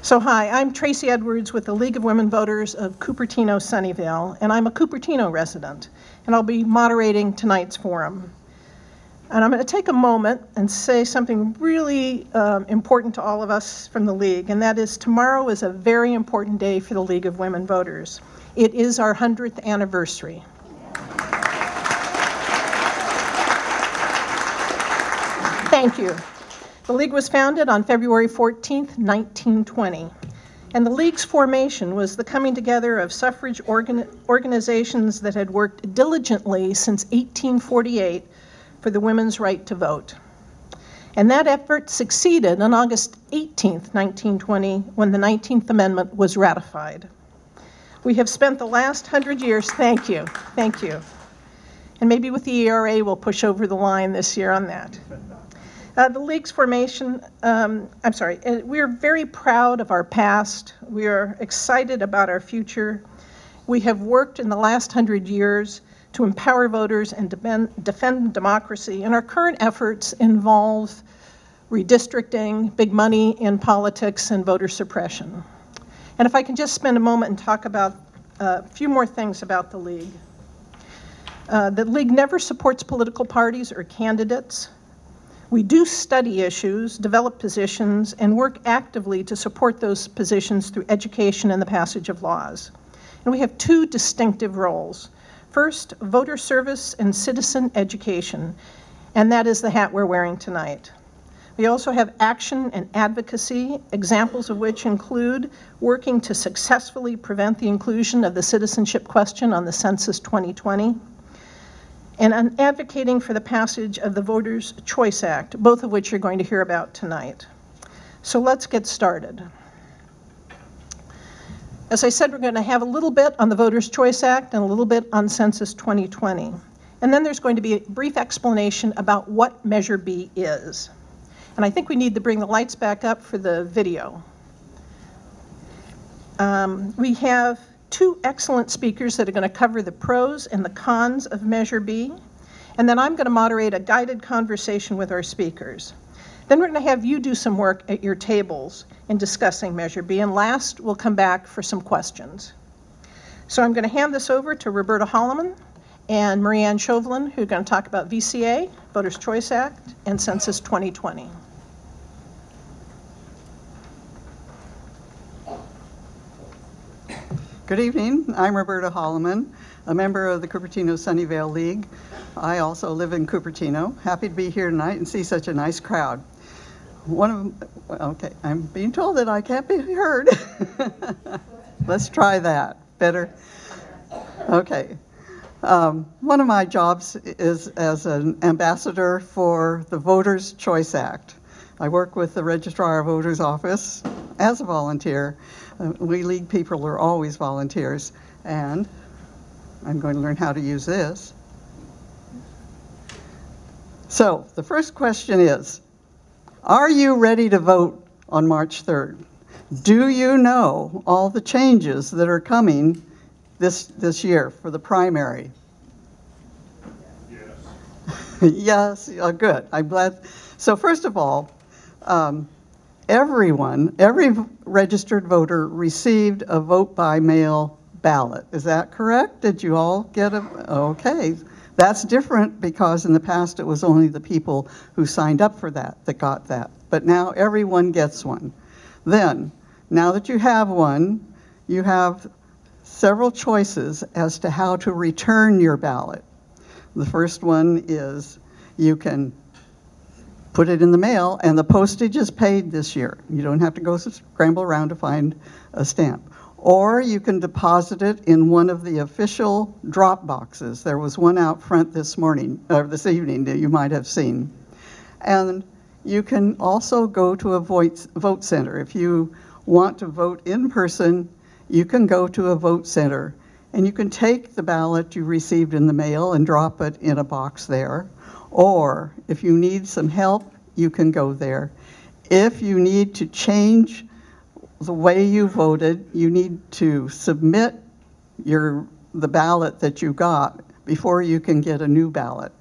So hi, I'm Tracy Edwards with the League of Women Voters of Cupertino-Sunnyvale, and I'm a Cupertino resident, and I'll be moderating tonight's forum. And I'm going to take a moment and say something really important to all of us from the League, and that is tomorrow is a very important day for the League of Women Voters. It is our 100th anniversary. Thank you. The League was founded on February 14th, 1920. And the League's formation was the coming together of suffrage organizations that had worked diligently since 1848 for the women's right to vote. And that effort succeeded on August 18th, 1920, when the 19th Amendment was ratified. We have spent the last 100 years, thank you. And maybe with the ERA we'll push over the line this year on that. The League's formation, we're very proud of our past. We are excited about our future. We have worked in the last 100 years to empower voters and defend democracy, and our current efforts involve redistricting, big money in politics, and voter suppression. And if I can just spend a moment and talk about a few more things about the League. The League never supports political parties or candidates. We do study issues, develop positions, and work actively to support those positions through education and the passage of laws. And we have two distinctive roles. First, voter service and citizen education, and that is the hat we're wearing tonight. We also have action and advocacy, examples of which include working to successfully prevent the inclusion of the citizenship question on the Census 2020, and advocating for the passage of the Voters' Choice Act, both of which you're going to hear about tonight. So let's get started. As I said, we're going to have a little bit on the Voters' Choice Act and a little bit on Census 2020. And then there's going to be a brief explanation about what Measure B is. And I think we need to bring the lights back up for the video. We have two excellent speakers that are going to cover the pros and the cons of Measure B, and then I'm going to moderate a guided conversation with our speakers. Then we're going to have you do some work at your tables in discussing Measure B, and last we'll come back for some questions. So I'm going to hand this over to Roberta Holloman and Marianne Chauvelin, who are going to talk about VCA, Voters' Choice Act, and Census 2020. Good evening. I'm Roberta Holloman, a member of the Cupertino-Sunnyvale League. I also live in Cupertino. Happy to be here tonight and see such a nice crowd. Okay, I'm being told that I can't be heard. Let's try that. Better? Okay. One of my jobs is as an ambassador for the Voters' Choice Act. I work with the Registrar of Voters Office as a volunteer. We League people are always volunteers, and I'm going to learn how to use this. So the first question is, are you ready to vote on March 3rd? Do you know all the changes that are coming this year for the primary? Yes. Yes, good. I'm glad. So first of all, every registered voter received a vote by mail ballot. Is that correct? Did you all get a, okay. That's different because in the past it was only the people who signed up for that got that. But now everyone gets one. Then, now that you have one, you have several choices as to how to return your ballot. The first one is you can put it in the mail, and the postage is paid this year. You don't have to go scramble around to find a stamp. Or you can deposit it in one of the official drop boxes. There was one out front this evening that you might have seen. And you can also go to a vote center. If you want to vote in person, you can go to a vote center, and you can take the ballot you received in the mail and drop it in a box there. Or if you need some help, you can go there. If you need to change the way you voted, you need to submit the ballot that you got before you can get a new ballot.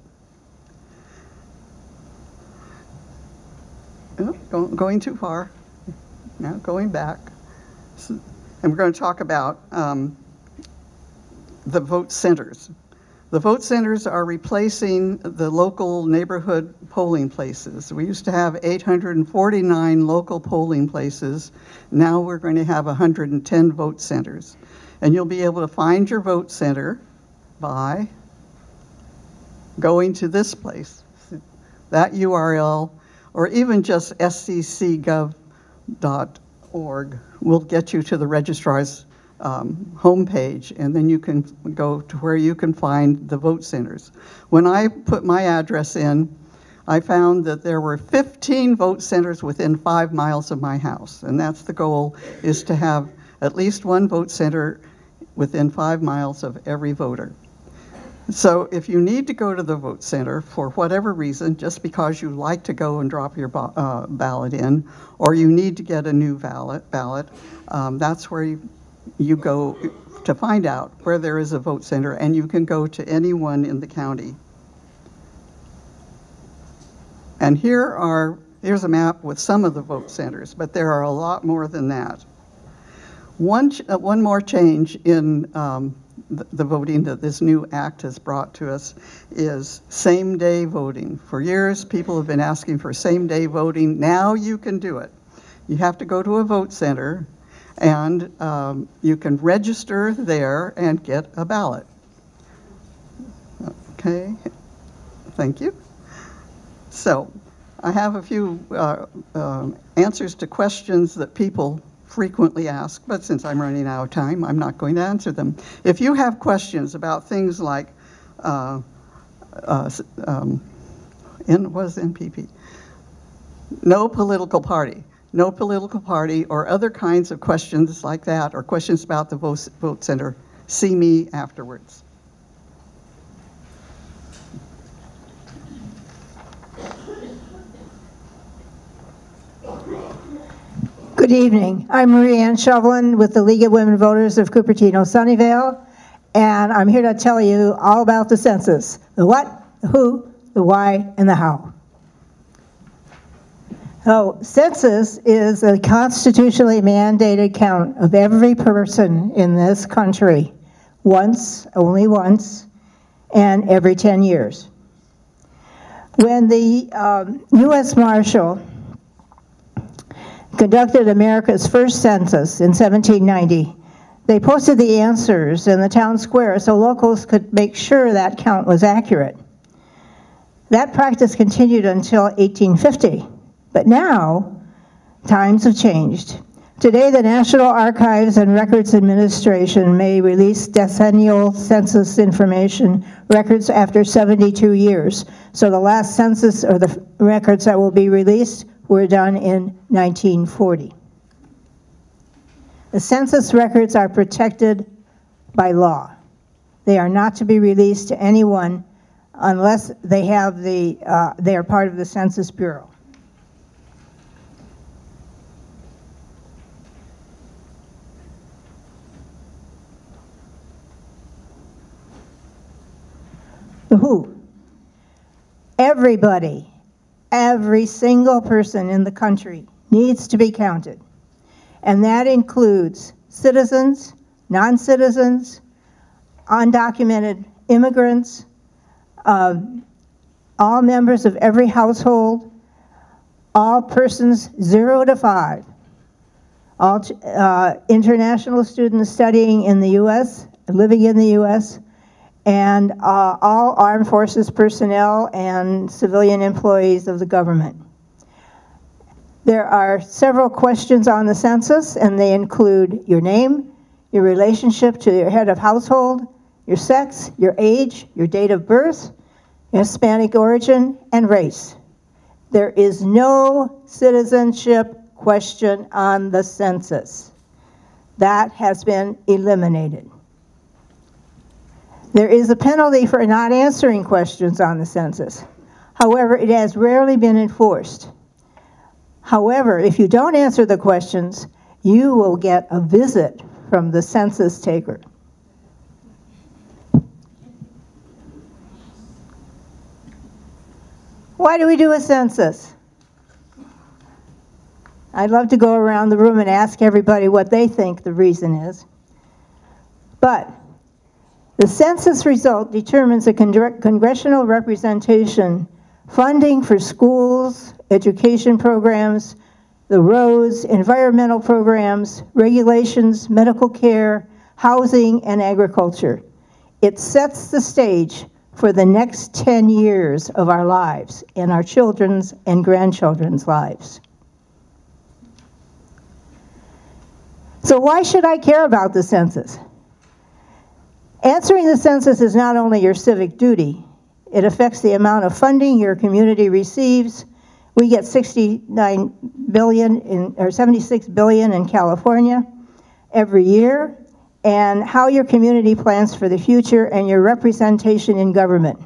Oh, going too far. Now going back. And we're going to talk about the vote centers. The vote centers are replacing the local neighborhood polling places. We used to have 849 local polling places. Now we're going to have 110 vote centers. And you'll be able to find your vote center by going to this place, that URL, or even just sccgov.org will get you to the registrar's homepage, and then you can go to where you can find the vote centers. When I put my address in, I found that there were 15 vote centers within 5 miles of my house, and that's the goal, is to have at least one vote center within 5 miles of every voter. So if you need to go to the vote center for whatever reason, just because you like to go and drop your ballot in, or you need to get a new ballot, that's where you go to find out where there is a vote center, and you can go to any one in the county. And here's a map with some of the vote centers, but there are a lot more than that. One more change in the voting that this new act has brought to us is same-day voting. For years, people have been asking for same-day voting. Now you can do it. You have to go to a vote center, and you can register there and get a ballot. Okay, thank you. So I have a few answers to questions that people frequently ask, but since I'm running out of time, I'm not going to answer them. If you have questions about things like, what is NPP? No political party, or other kinds of questions like that, or questions about the vote center, see me afterwards. Good evening. I'm Marie Ann Shovelin with the League of Women Voters of Cupertino-Sunnyvale, and I'm here to tell you all about the census: the what, the who, the why, and the how. So, census is a constitutionally mandated count of every person in this country, once, only once, and every 10 years. When the U.S. Marshal conducted America's first census in 1790, they posted the answers in the town square so locals could make sure that count was accurate. That practice continued until 1850, but now times have changed. Today, the National Archives and Records Administration may release decennial census information records after 72 years. So the last census, or the records that will be released, were done in 1940. The census records are protected by law. They are not to be released to anyone unless they have they are part of the Census Bureau. The who. Everybody, every single person in the country needs to be counted. And that includes citizens, non-citizens, undocumented immigrants, all members of every household, all persons 0 to 5, all international students studying in the U.S., living in the U.S., and all armed forces personnel and civilian employees of the government. There are several questions on the census, and they include your name, your relationship to your head of household, your sex, your age, your date of birth, your Hispanic origin, and race. There is no citizenship question on the census. That has been eliminated. There is a penalty for not answering questions on the census. However, it has rarely been enforced. However, if you don't answer the questions, you will get a visit from the census taker. Why do we do a census? I'd love to go around the room and ask everybody what they think the reason is. But the census result determines the congressional representation, funding for schools, education programs, the roads, environmental programs, regulations, medical care, housing, and agriculture. It sets the stage for the next 10 years of our lives and our children's and grandchildren's lives. So why should I care about the census? Answering the census is not only your civic duty, it affects the amount of funding your community receives. We get $76 billion in California every year, and how your community plans for the future and your representation in government.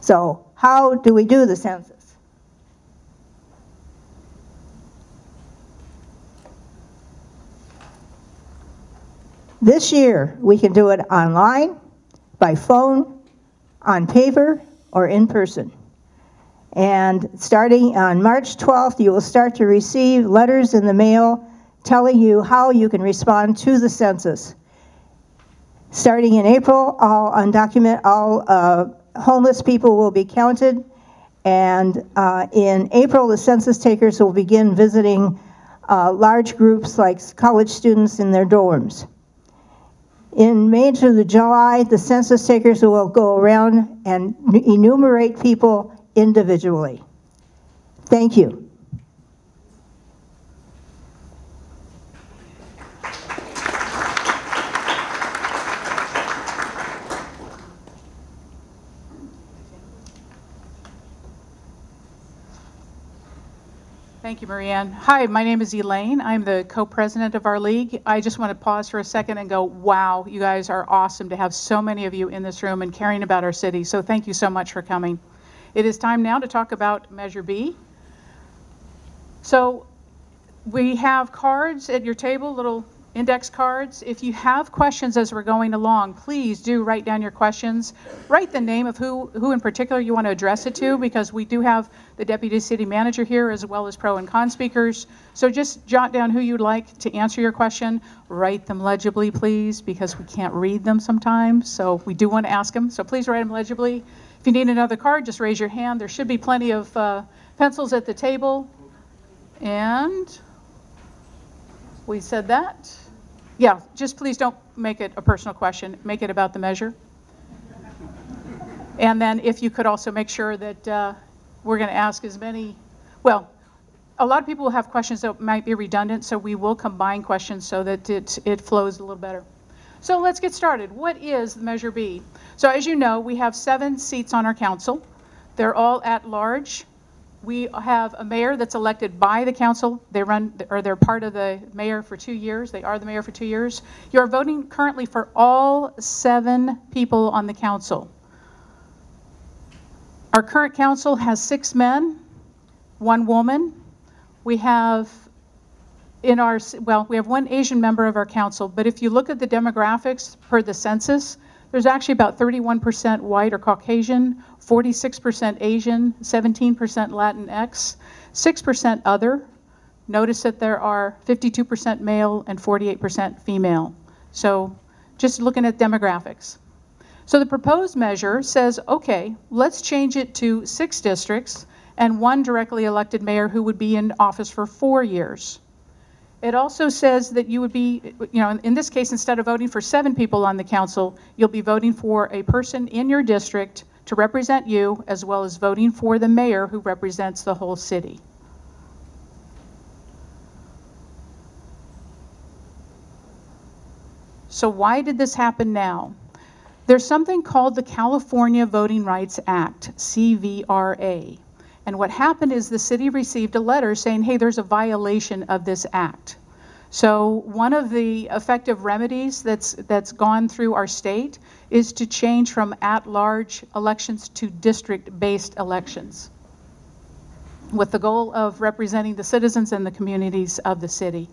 So, how do we do the census? This year, we can do it online, by phone, on paper, or in person. And starting on March 12th, you will start to receive letters in the mail telling you how you can respond to the census. Starting in April, all homeless people will be counted. And in April, the census takers will begin visiting large groups like college students in their dorms. In May to July, the census takers will go around and enumerate people individually. Thank you. Thank you, Marianne. Hi, my name is Elaine. I'm the co-president of our league. I just want to pause for a second and go, wow, you guys are awesome to have so many of you in this room and caring about our city. So thank you so much for coming. It is time now to talk about Measure B. So we have cards at your table, little index cards. If you have questions as we're going along, please do write down your questions. Write the name of who in particular you want to address it to, because we do have the Deputy City Manager here as well as pro and con speakers. So just jot down who you'd like to answer your question. Write them legibly, please, because we can't read them sometimes. So we do want to ask them. So please write them legibly. If you need another card, just raise your hand. There should be plenty of pencils at the table. And we said that. Yeah, just please don't make it a personal question. Make it about the measure. And then if you could also make sure that we're going to ask as many, well, a lot of people will have questions that might be redundant, so we will combine questions so that it flows a little better. So let's get started. What is Measure B? So as you know, we have 7 seats on our council. They're all at large. We have a mayor that's elected by the council. They're part of the mayor for 2 years. They are the mayor for 2 years. You're voting currently for all 7 people on the council. Our current council has 6 men, 1 woman. We have we have 1 Asian member of our council, but if you look at the demographics per the census, there's actually about 31% white or Caucasian, 46% Asian, 17% Latinx, 6% other. Notice that there are 52% male and 48% female. So just looking at demographics. So the proposed measure says, okay, let's change it to 6 districts and 1 directly elected mayor who would be in office for 4 years. It also says that you would be, in this case, instead of voting for 7 people on the council, you'll be voting for a person in your district to represent you, as well as voting for the mayor who represents the whole city. So why did this happen now? There's something called the California Voting Rights Act, CVRA. And what happened is the city received a letter saying, hey, there's a violation of this act. So one of the effective remedies that's gone through our state is to change from at-large elections to district-based elections, with the goal of representing the citizens and the communities of the city.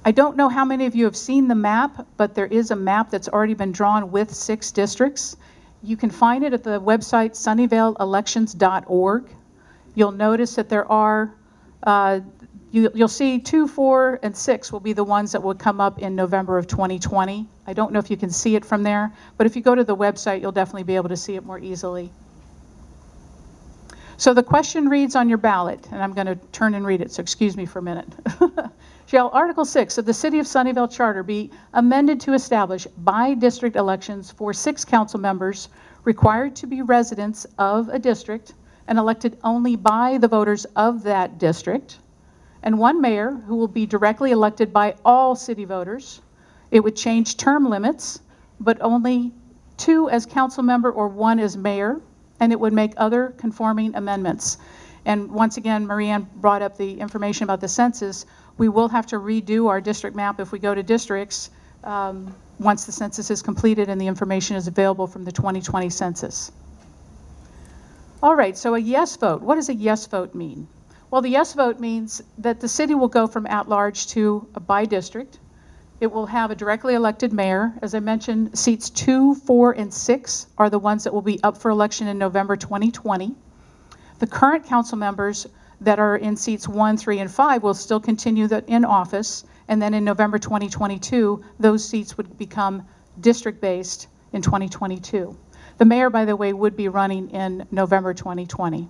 I don't know how many of you have seen the map, but there is a map that's already been drawn with 6 districts. You can find it at the website sunnyvaleelections.org. You'll notice that there are, you'll see 2, 4, and 6 will be the ones that will come up in November of 2020. I don't know if you can see it from there, but if you go to the website, you'll definitely be able to see it more easily. So the question reads on your ballot, and I'm going to turn and read it, so excuse me for a minute. Shall Article 6 of the City of Sunnyvale Charter be amended to establish by-district elections for 6 council members required to be residents of a district and elected only by the voters of that district, and 1 mayor who will be directly elected by all city voters? It would change term limits, but only 2 as council member or 1 as mayor, and it would make other conforming amendments. And once again, Marianne brought up the information about the census. We will have to redo our district map if we go to districts once the census is completed and the information is available from the 2020 census. All right, so a yes vote. What does a yes vote mean? Well, the yes vote means that the city will go from at-large to a by-district. It will have a directly elected mayor. As I mentioned, seats 2, 4, and 6 are the ones that will be up for election in November 2020. The current council members that are in seats 1, 3, and 5 will still continue in office, and then in November 2022, those seats would become district-based in 2022. The mayor, by the way, would be running in November 2020.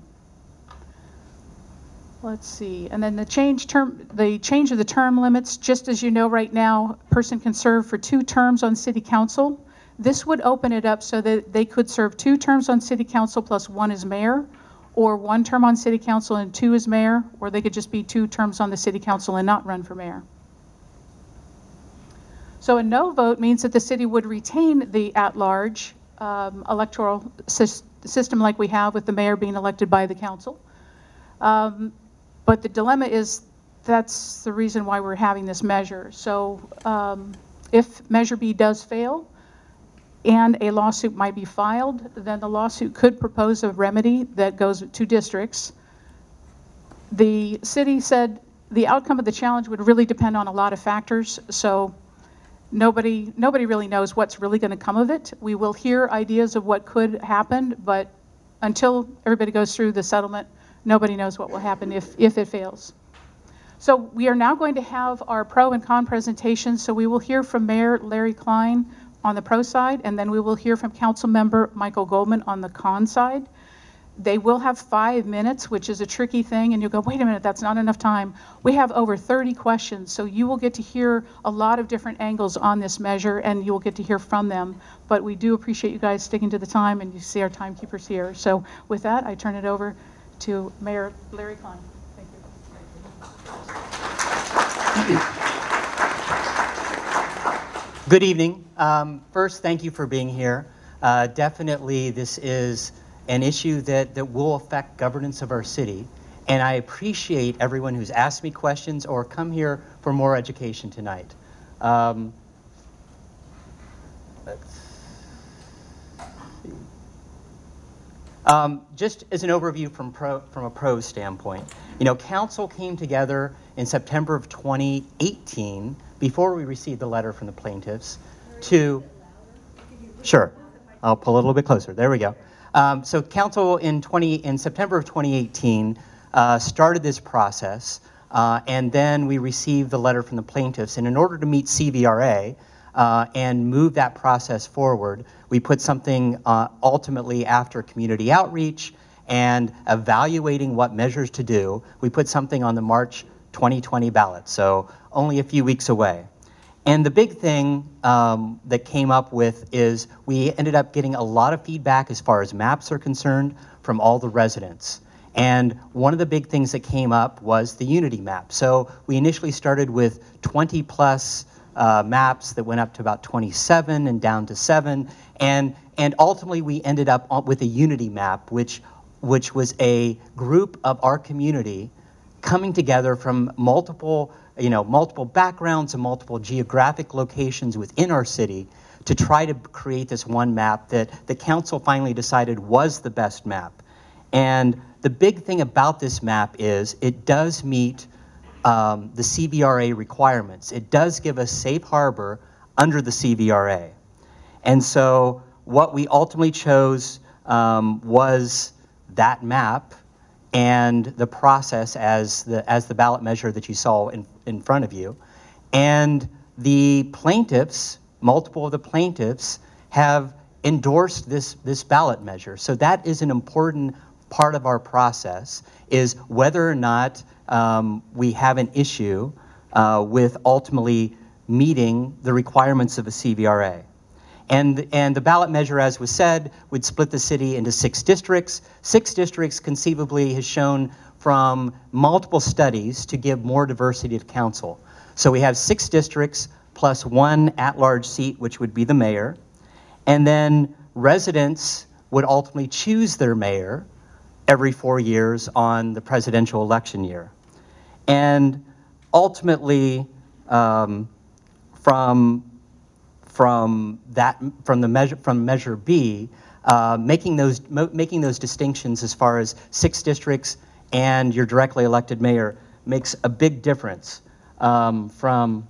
Let's see, and then the change of the term limits, just as you know right now, a person can serve for 2 terms on city council. This would open it up so that they could serve 2 terms on city council plus 1 as mayor, or 1 term on city council and 2 as mayor, or they could just be 2 terms on the city council and not run for mayor. So a no vote means that the city would retain the at-large electoral system like we have with the mayor being elected by the council. But the dilemma is that's the reason why we're having this measure. So if Measure B does fail and a lawsuit might be filed, then the lawsuit could propose a remedy that goes to districts. The city said the outcome of the challenge would really depend on a lot of factors. So nobody really knows what's really going to come of it. We will hear ideas of what could happen, but until everybody goes through the settlement, nobody knows what will happen if it fails. So we are now going to have our pro and con presentations. So we will hear from Mayor Larry Klein on the pro side, and then we will hear from Council Member Michael Goldman on the con side. They will have 5 minutes, which is a tricky thing, and you'll go, wait a minute, that's not enough time. We have over 30 questions, so you will get to hear a lot of different angles on this measure, and you will get to hear from them. But we do appreciate you guys sticking to the time, and you see our timekeepers here. So with that, I turn it over to Mayor Larry Klein. Thank you. Good evening. First, thank you for being here. Definitely, this is an issue that will affect governance of our city, and I appreciate everyone who's asked me questions or come here for more education tonight. Just as an overview from a pro standpoint, you know, council came together in September of 2018 before we received the letter from the plaintiffs to, sure, I'll pull a little bit closer. There we go. So council in September of 2018 started this process, and then we received the letter from the plaintiffs. And in order to meet CVRA and move that process forward, we put something ultimately after community outreach and evaluating what measures to do, we put something on the March 2020 ballot, so only a few weeks away. And the big thing that came up with is we ended up getting a lot of feedback as far as maps are concerned from all the residents. And one of the big things that came up was the unity map. So we initially started with 20 plus maps that went up to about 27 and down to 7. And ultimately we ended up with a unity map, which was a group of our community coming together from multiple backgrounds and multiple geographic locations within our city to try to create this one map that the council finally decided was the best map. And the big thing about this map is it does meet the CVRA requirements. It does give us safe harbor under the CVRA. And so what we ultimately chose was that map and the process as the ballot measure that you saw in front of you. And the plaintiffs, multiple of the plaintiffs, have endorsed this ballot measure. So that is an important part of our process, is whether or not we have an issue with ultimately meeting the requirements of a CVRA. And the ballot measure, as was said, would split the city into 6 districts. 6 districts conceivably has shown from multiple studies to give more diversity to council. So we have 6 districts plus 1 at-large seat, which would be the mayor. And then residents would ultimately choose their mayor every 4 years on the presidential election year. And ultimately, from Measure B, making those distinctions as far as 6 districts and your directly elected mayor makes a big difference. From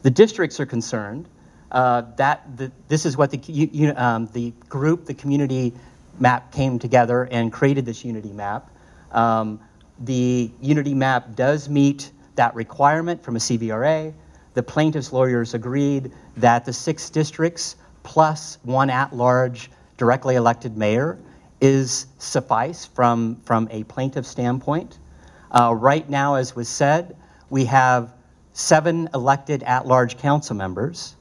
the districts are concerned, this is what the group, the community map, came together and created this unity map. The unity map does meet that requirement from a CVRA. The plaintiffs' lawyers agreed that the 6 districts plus 1 at-large directly elected mayor is suffice from a plaintiff standpoint. Right now, as was said, we have 7 elected at-large council members,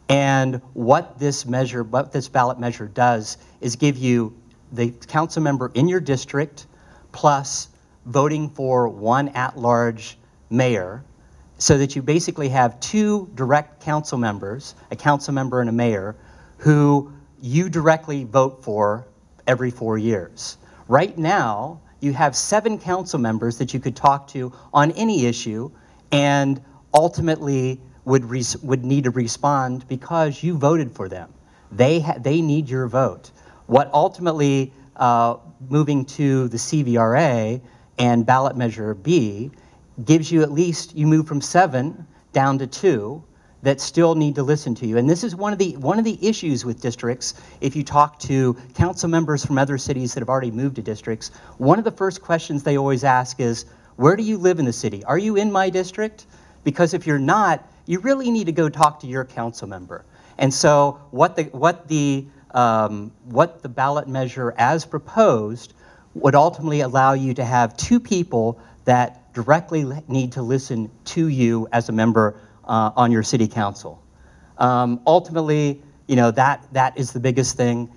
and what this ballot measure does is give you the council member in your district plus voting for 1 at-large mayor, so that you basically have 2 direct council members, a council member and a mayor, who you directly vote for every 4 years. Right now, you have 7 council members that you could talk to on any issue, and ultimately would need to respond because you voted for them. They need your vote. What ultimately, moving to the CVRA and ballot measure B, gives you at least, you move from 7 down to 2 that still need to listen to you. And this is one of the issues with districts. If you talk to council members from other cities that have already moved to districts, one of the first questions they always ask is, where do you live in the city? Are you in my district? Because if you're not, you really need to go talk to your council member. And so what the ballot measure as proposed would ultimately allow you to have 2 people that directly need to listen to you as a member on your city council. Ultimately, you know, that is the biggest thing.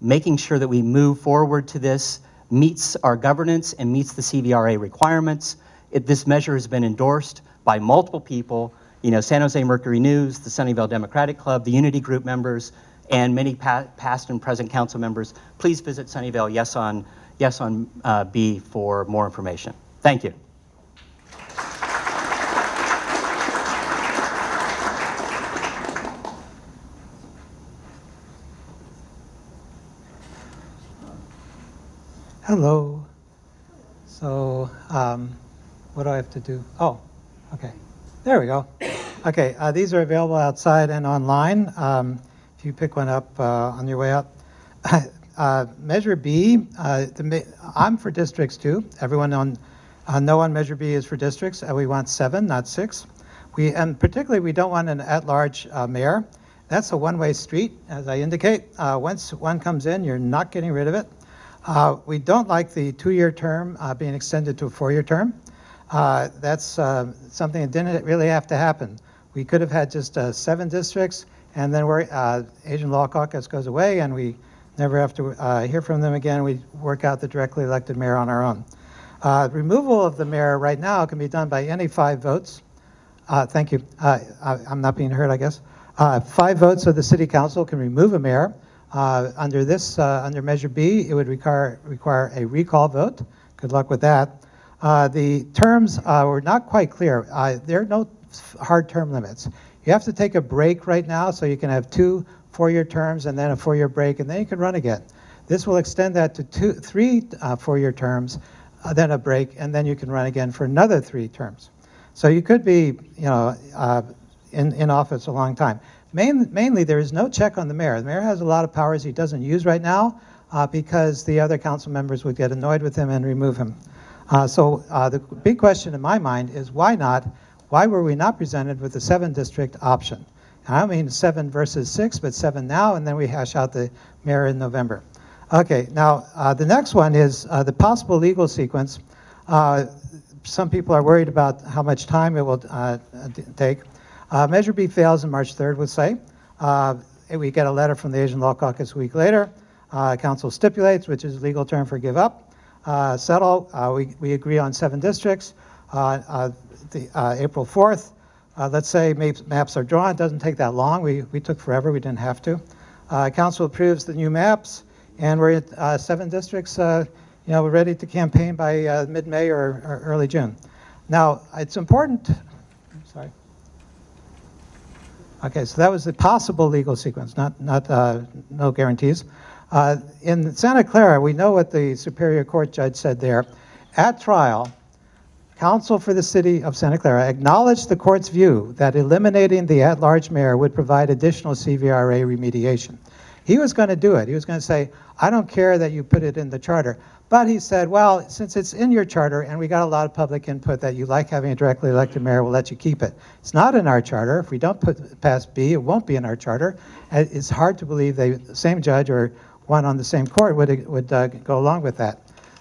Making sure that we move forward to this meets our governance and meets the CVRA requirements. This measure has been endorsed by multiple people, you know, San Jose Mercury News, the Sunnyvale Democratic Club, the Unity Group members, and many past and present council members. Please visit Sunnyvale Yes on B for more information. Thank you. Hello. So what do I have to do? Oh, okay. There we go. Okay, these are available outside and online. If you pick one up on your way out. Measure B, I'm for districts too. Everyone on Measure B is for districts. We want 7, not 6. And particularly, we don't want an at-large mayor. That's a one-way street, as I indicate. Once one comes in, you're not getting rid of it. We don't like the 2-year term being extended to a 4-year term. That's something that didn't really have to happen. We could have had just 7 districts, and then Asian Law Caucus goes away, and we never have to hear from them again. We work out the directly elected mayor on our own. Removal of the mayor right now can be done by any 5 votes. Thank you. I'm not being heard, I guess. 5 votes of the city council can remove a mayor. Under Measure B, it would require a recall vote. Good luck with that. The terms were not quite clear. There are no hard term limits. You have to take a break right now, so you can have 2 4-year terms and then a 4-year break, and then you can run again. This will extend that to 3 4-year terms, then a break, and then you can run again for another 3 terms. So you could be, in office a long time. mainly there is no check on the mayor. The mayor has a lot of powers he doesn't use right now because the other council members would get annoyed with him and remove him. So the big question in my mind is why not? Why were we not presented with the 7-district option? And I don't mean 7 versus 6, but 7 now, and then we hash out the mayor in November. Okay, now the next one is the possible legal sequence. Some people are worried about how much time it will take. Measure B fails on March 3rd, we'll say. We get a letter from the Asian Law Caucus a week later. Council stipulates, which is a legal term for give up. Settle, we agree on 7 districts. April 4th, let's say maps are drawn. It doesn't take that long. We took forever. We didn't have to. Council approves the new maps, and we're at 7 districts. We're ready to campaign by mid-May or early June. Now, it's important. Sorry. Okay, so that was the possible legal sequence, no guarantees. In Santa Clara, we know what the Superior Court judge said there. At trial, counsel for the city of Santa Clara acknowledged the court's view that eliminating the at-large mayor would provide additional CVRA remediation. He was going to do it. He was going to say, I don't care that you put it in the charter. But he said, well, since it's in your charter and we got a lot of public input that you like having a directly elected mayor, we'll let you keep it. It's not in our charter. If we don't put past B, it won't be in our charter. It's hard to believe the same judge or one on the same court would go along with that,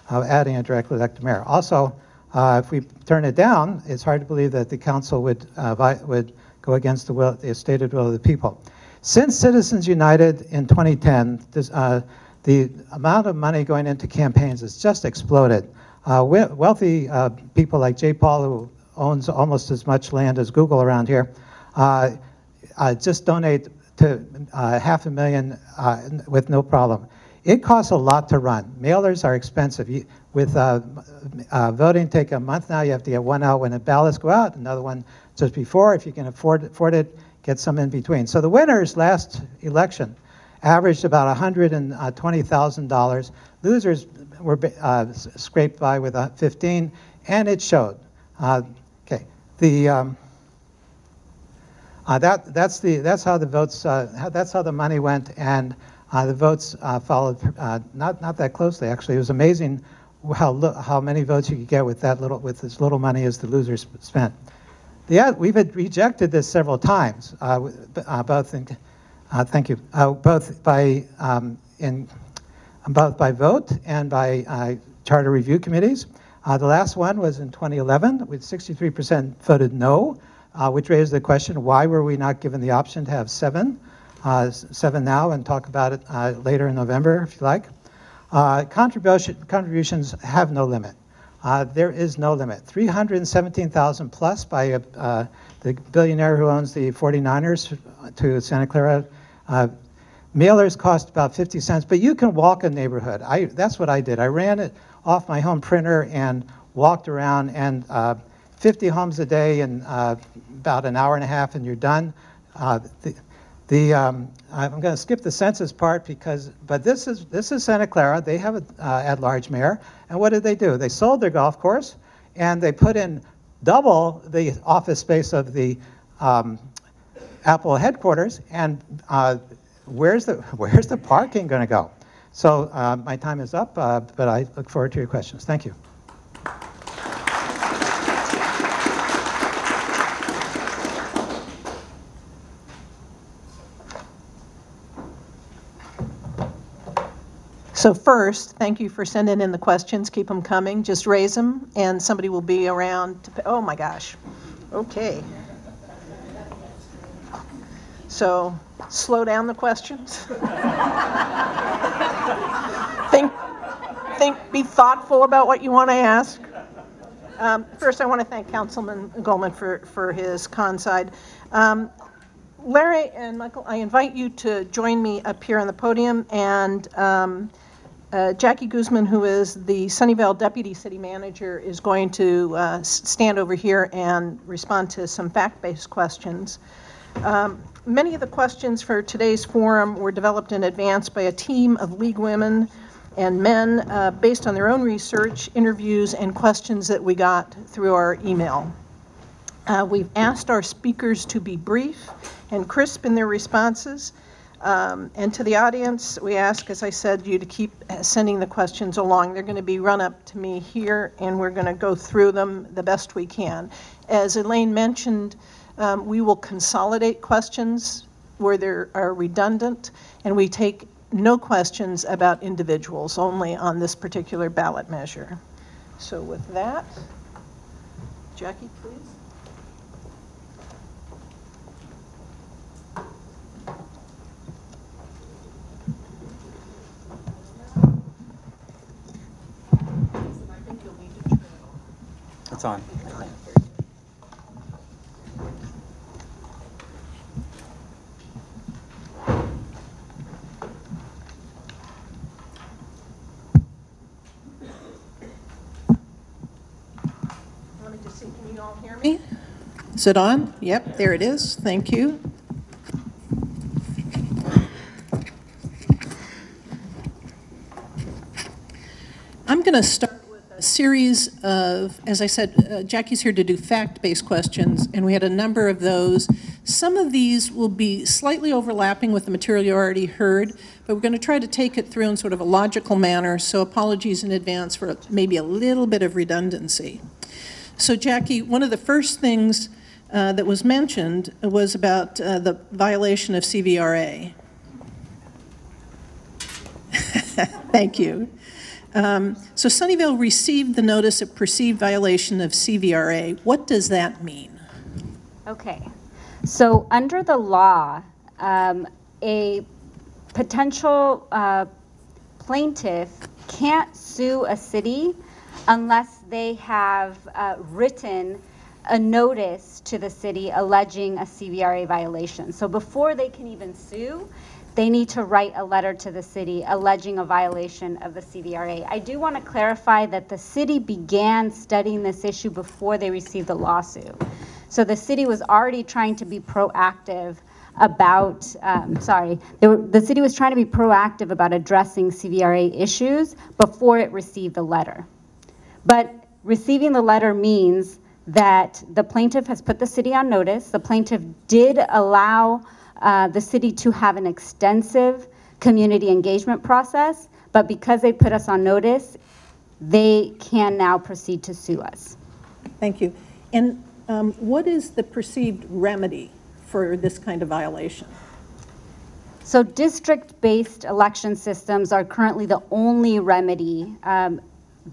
adding a directly elected mayor. Also, if we turn it down, it's hard to believe that the council would go against the stated will of the people. Since Citizens United in 2010, the amount of money going into campaigns has just exploded. Wealthy people like J. Paul, who owns almost as much land as Google around here, just donate to $500,000 with no problem. It costs a lot to run. Mailers are expensive. With voting take a month now, you have to get one out when the ballots go out, another one just before. If you can afford it, get some in between. So the winners last election averaged about $120,000. Losers were scraped by with 15, and it showed. Okay, that's how the votes. That's how the money went, and the votes followed not that closely. Actually, it was amazing how many votes you could get with as little money as the losers spent. We've rejected this several times, thank you. Both by vote and by charter review committees. The last one was in 2011, with 63% voted no, which raised the question: why were we not given the option to have 7 now, and talk about it later in November, if you like. Contributions have no limit. There is no limit. $317,000 plus by the billionaire who owns the 49ers to Santa Clara. Mailers cost about 50 cents, but you can walk a neighborhood. That's what I did. I ran it off my home printer and walked around, and 50 homes a day in about an hour and a half, and you're done. I'm going to skip the census part but this is Santa Clara. They have an at-large mayor, and what did they do? They sold their golf course, and they put in double the office space of the Apple headquarters. And where's the parking going to go? So my time is up, but I look forward to your questions. Thank you. So first, thank you for sending in the questions. Keep them coming. Just raise them, and somebody will be around oh my gosh. Okay. So slow down the questions. Be thoughtful about what you want to ask. First, I want to thank Councilman Goldman for his con side. Larry and Michael, I invite you to join me up here on the podium, and Jaqui Guzman, who is the Sunnyvale Deputy City Manager, is going to stand over here and respond to some fact-based questions. Many of the questions for today's forum were developed in advance by a team of League women and men based on their own research, interviews, and questions that we got through our email. We've asked our speakers to be brief and crisp in their responses. And to the audience, we ask, as I said, you to keep sending the questions along. They're going to be run up to me here, and we're going to go through them the best we can. As Elaine mentioned, we will consolidate questions where they are redundant, and we take no questions about individuals, only on this particular ballot measure. So with that, Jackie, please. It's on. Let me just see, can you all hear me? Is it on? Yep, there it is. Thank you. I'm going to start with a series of, as I said, Jackie's here to do fact-based questions, and we had a number of those. Some of these will be slightly overlapping with the material you already heard, but we're going to try to take it through in sort of a logical manner, so apologies in advance for maybe a little bit of redundancy. So Jackie, one of the first things that was mentioned was about the violation of CVRA. Thank you. So Sunnyvale received the notice of perceived violation of CVRA. What does that mean? Okay. So under the law, a potential plaintiff can't sue a city unless they have written a notice to the city alleging a CVRA violation. So before they can even sue, they need to write a letter to the city alleging a violation of the CVRA. I do want to clarify that the city began studying this issue before they received the lawsuit. So the city was already trying to be proactive about, the city was trying to be proactive about addressing CVRA issues before it received the letter. But receiving the letter means that the plaintiff has put the city on notice. The plaintiff did allow the city to have an extensive community engagement process, but because they put us on notice, they can now proceed to sue us. Thank you. And what is the perceived remedy for this kind of violation? So district-based election systems are currently the only remedy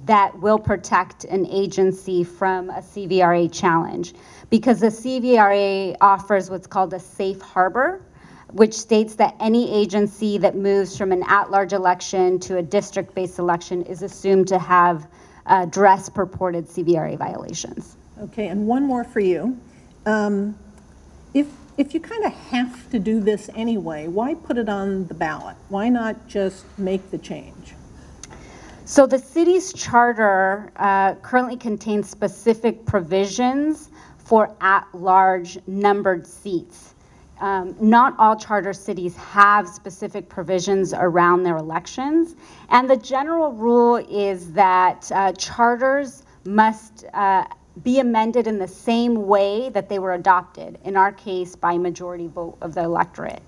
that will protect an agency from a CVRA challenge, because the CVRA offers what's called a safe harbor, which states that any agency that moves from an at-large election to a district-based election is assumed to have addressed purported CVRA violations. Okay, and one more for you. If you kind of have to do this anyway, why put it on the ballot? Why not just make the change? So the city's charter currently contains specific provisions for at-large numbered seats. Not all charter cities have specific provisions around their elections, and the general rule is that charters must be amended in the same way that they were adopted, in our case by majority vote of the electorate.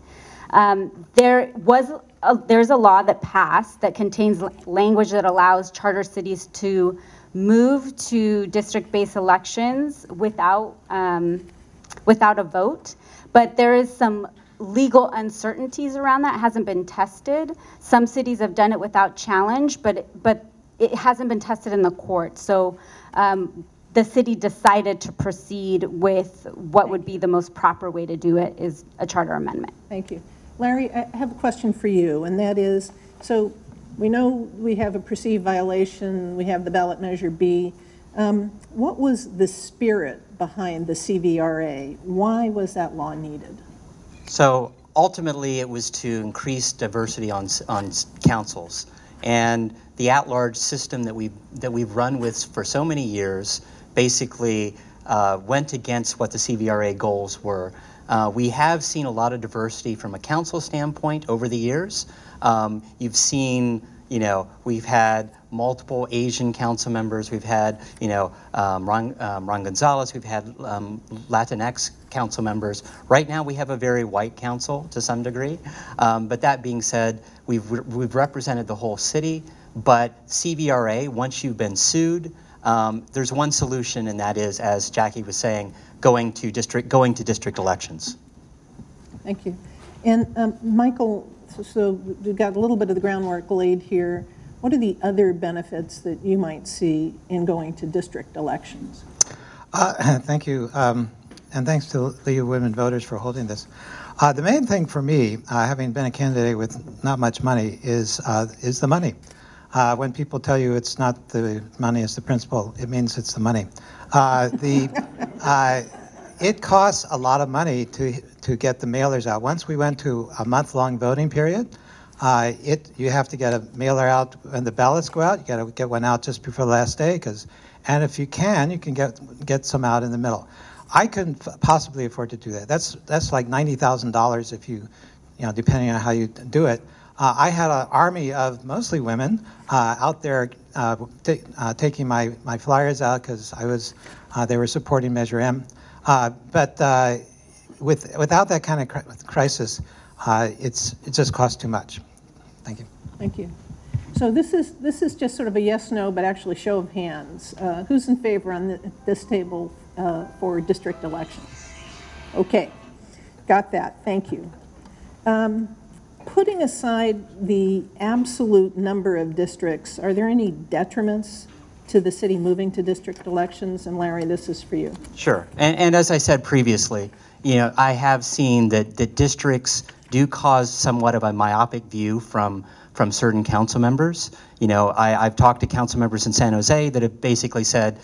There's a law that passed that contains language that allows charter cities to move to district-based elections without a vote, but there is some legal uncertainties around that. It hasn't been tested. Some cities have done it without challenge, but it hasn't been tested in the court. So the city decided to proceed with what would be the most proper way to do it, is a charter amendment. Thank you. Larry, I have a question for you, and that is, so we know we have a perceived violation, we have the ballot measure B. What was the spirit behind the CVRA? Why was that law needed? So ultimately, it was to increase diversity on councils, and the at-large system that we've run with for so many years basically went against what the CVRA goals were. We have seen a lot of diversity from a council standpoint over the years. You've seen, You know, we've had multiple Asian council members. We've had, you know, Ron Gonzalez. We've had Latinx council members. Right now, we have a very white council to some degree. But that being said, we've represented the whole city. But CVRA, once you've been sued, there's one solution, and that is, as Jackie was saying, going to district elections. Thank you. And Michael, so we've got a little bit of the groundwork laid here. What are the other benefits that you might see in going to district elections? Thank you, and thanks to League of Women Voters for holding this. The main thing for me, having been a candidate with not much money, is the money. When people tell you it's not the money, it's the principle, it means it's the money. It costs a lot of money to get the mailers out. Once we went to a month-long voting period, you have to get a mailer out when the ballots go out. You got to get one out just before the last day, and if you can get some out in the middle. I couldn't possibly afford to do that. That's like $90,000 if you know, depending on how you do it. I had an army of mostly women out there taking my flyers out because they were supporting Measure M. But without that kind of crisis, it just costs too much. Thank you. Thank you. So this is just sort of a yes/no, but actually show of hands. Who's in favor on this table for district elections? Okay, got that. Thank you. Putting aside the absolute number of districts, are there any detriments to the city moving to district elections? And Larry, this is for you. Sure. And as I said previously, you know, I have seen that districts do cause somewhat of a myopic view from certain council members. You know, I've talked to council members in San Jose that have basically said,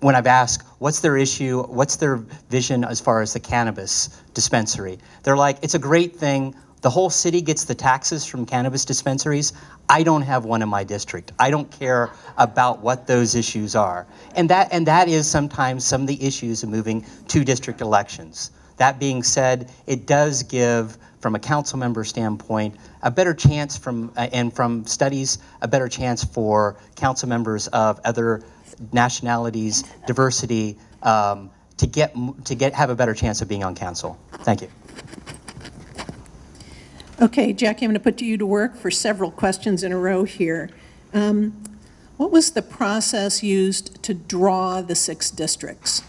when I've asked what's their issue, what's their vision as far as the cannabis dispensary, they're like, it's a great thing. The whole city gets the taxes from cannabis dispensaries. I don't have one in my district. I don't care about what those issues are. And that is sometimes some of the issues of moving to district elections. That being said, it does give, from a council member standpoint, a better chance and from studies, a better chance for council members of other nationalities, diversity, to have a better chance of being on council. Thank you. Okay, Jackie, I'm going to put you to work for several questions in a row here. What was the process used to draw the 6 districts?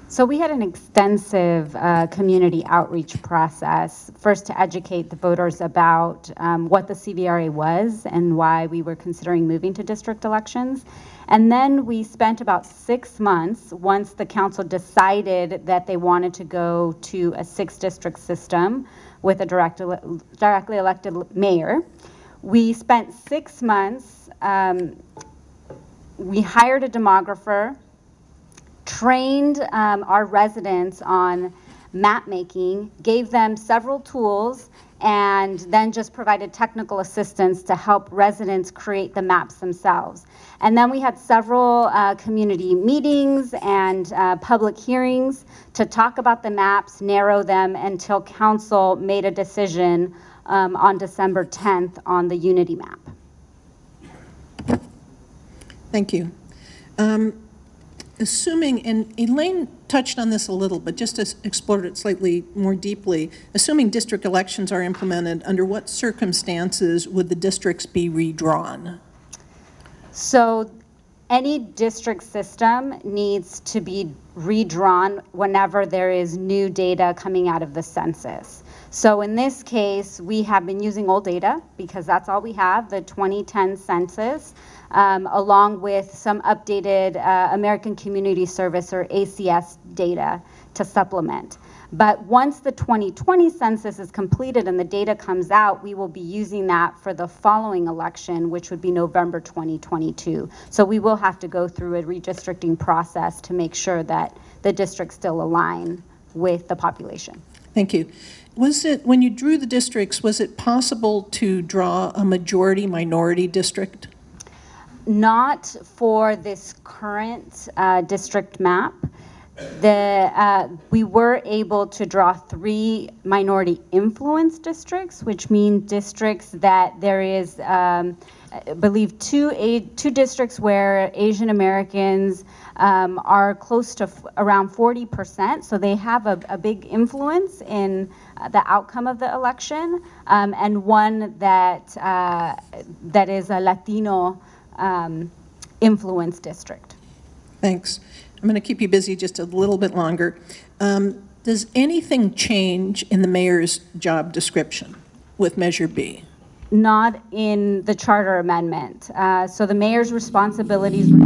So we had an extensive community outreach process, first to educate the voters about what the CVRA was and why we were considering moving to district elections. And then we spent about 6 months, once the council decided that they wanted to go to a 6-district system with a directly elected mayor. We spent 6 months, we hired a demographer, trained our residents on map making, gave them several tools, and then just provided technical assistance to help residents create the maps themselves. And then we had several community meetings and public hearings to talk about the maps, narrow them until council made a decision on December 10th on the Unity map. Thank you. Assuming, and Elaine touched on this a little, but just to explore it slightly more deeply, assuming district elections are implemented, under what circumstances would the districts be redrawn? So any district system needs to be redrawn whenever there is new data coming out of the census. So in this case, we have been using old data because that's all we have, the 2010 census, along with some updated American Community Service or ACS data to supplement. But once the 2020 census is completed and the data comes out, we will be using that for the following election, which would be November 2022. So we will have to go through a redistricting process to make sure that the districts still align with the population. Thank you. Was it, when you drew the districts, was it possible to draw a majority-minority district? Not for this current district map. We were able to draw 3 minority influence districts, which mean districts that there is I believe, two districts where Asian Americans are close to around 40%, so they have a big influence in the outcome of the election, and one that that is a Latino influence district. Thanks. I'm going to keep you busy just a little bit longer. Does anything change in the mayor's job description with Measure B? Not in the charter amendment. So the mayor's responsibilities would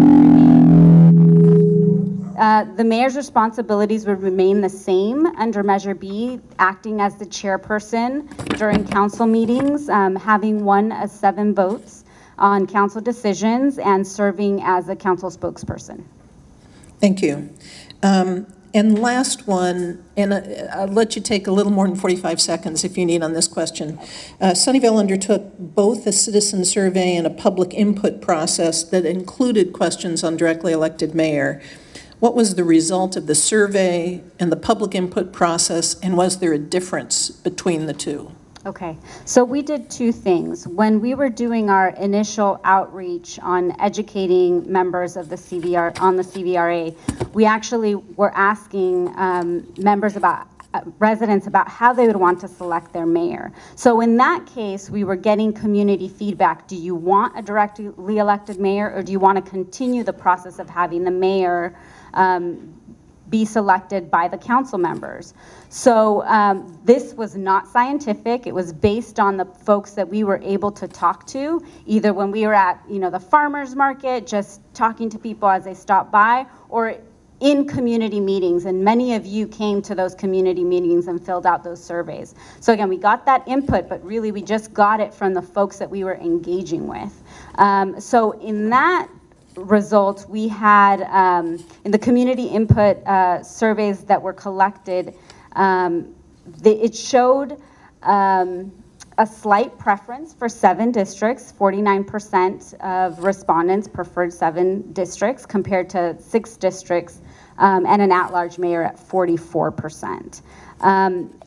remain the same under Measure B, acting as the chairperson during council meetings, having 1 of 7 votes on council decisions, and serving as a council spokesperson. Thank you. And last one, and I'll let you take a little more than 45 seconds if you need on this question. Sunnyvale undertook both a citizen survey and a public input process that included questions on directly elected mayor. What was the result of the survey and the public input process, and was there a difference between the two? Okay, so we did 2 things. When we were doing our initial outreach on educating members of the CVRA, we actually were asking residents about how they would want to select their mayor. So in that case, we were getting community feedback. Do you want a directly elected mayor, or do you want to continue the process of having the mayor be selected by the council members? So this was not scientific. It was based on the folks that we were able to talk to, either when we were at the farmers market, just talking to people as they stopped by, or in community meetings. And many of you came to those community meetings and filled out those surveys. So again, we got that input, but really we just got it from the folks that we were engaging with. So in that result, we had in the community input surveys that were collected, it showed a slight preference for 7 districts. 49% of respondents preferred 7 districts compared to 6 districts, and an at-large mayor at 44%.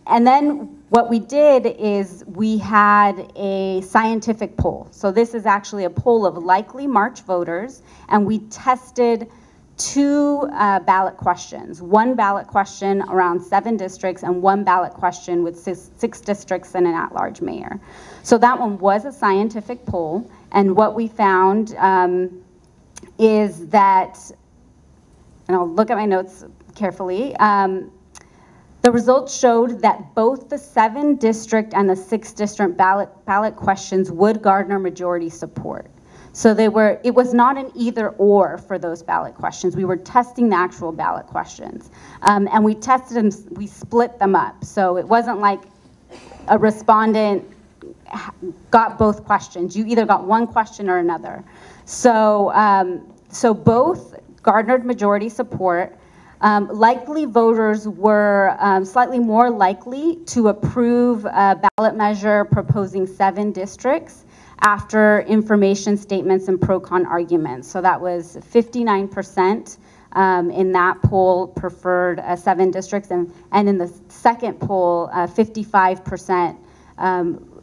And then what we did is we had a scientific poll. So this is actually a poll of likely March voters, and we tested 2 ballot questions. 1 ballot question around 7 districts, and 1 ballot question with 6 districts and an at-large mayor. So that one was a scientific poll, and what we found is that, and I'll look at my notes carefully, the results showed that both the 7 district and the 6 district ballot questions would garner majority support. So it was not an either or for those ballot questions. We were testing the actual ballot questions. And we tested them, we split them up. So it wasn't like a respondent got both questions. You either got one question or another. So, so both garnered majority support. Likely voters were slightly more likely to approve a ballot measure proposing 7 districts after information statements and pro-con arguments. So that was 59% in that poll preferred 7 districts, and in the second poll, 55%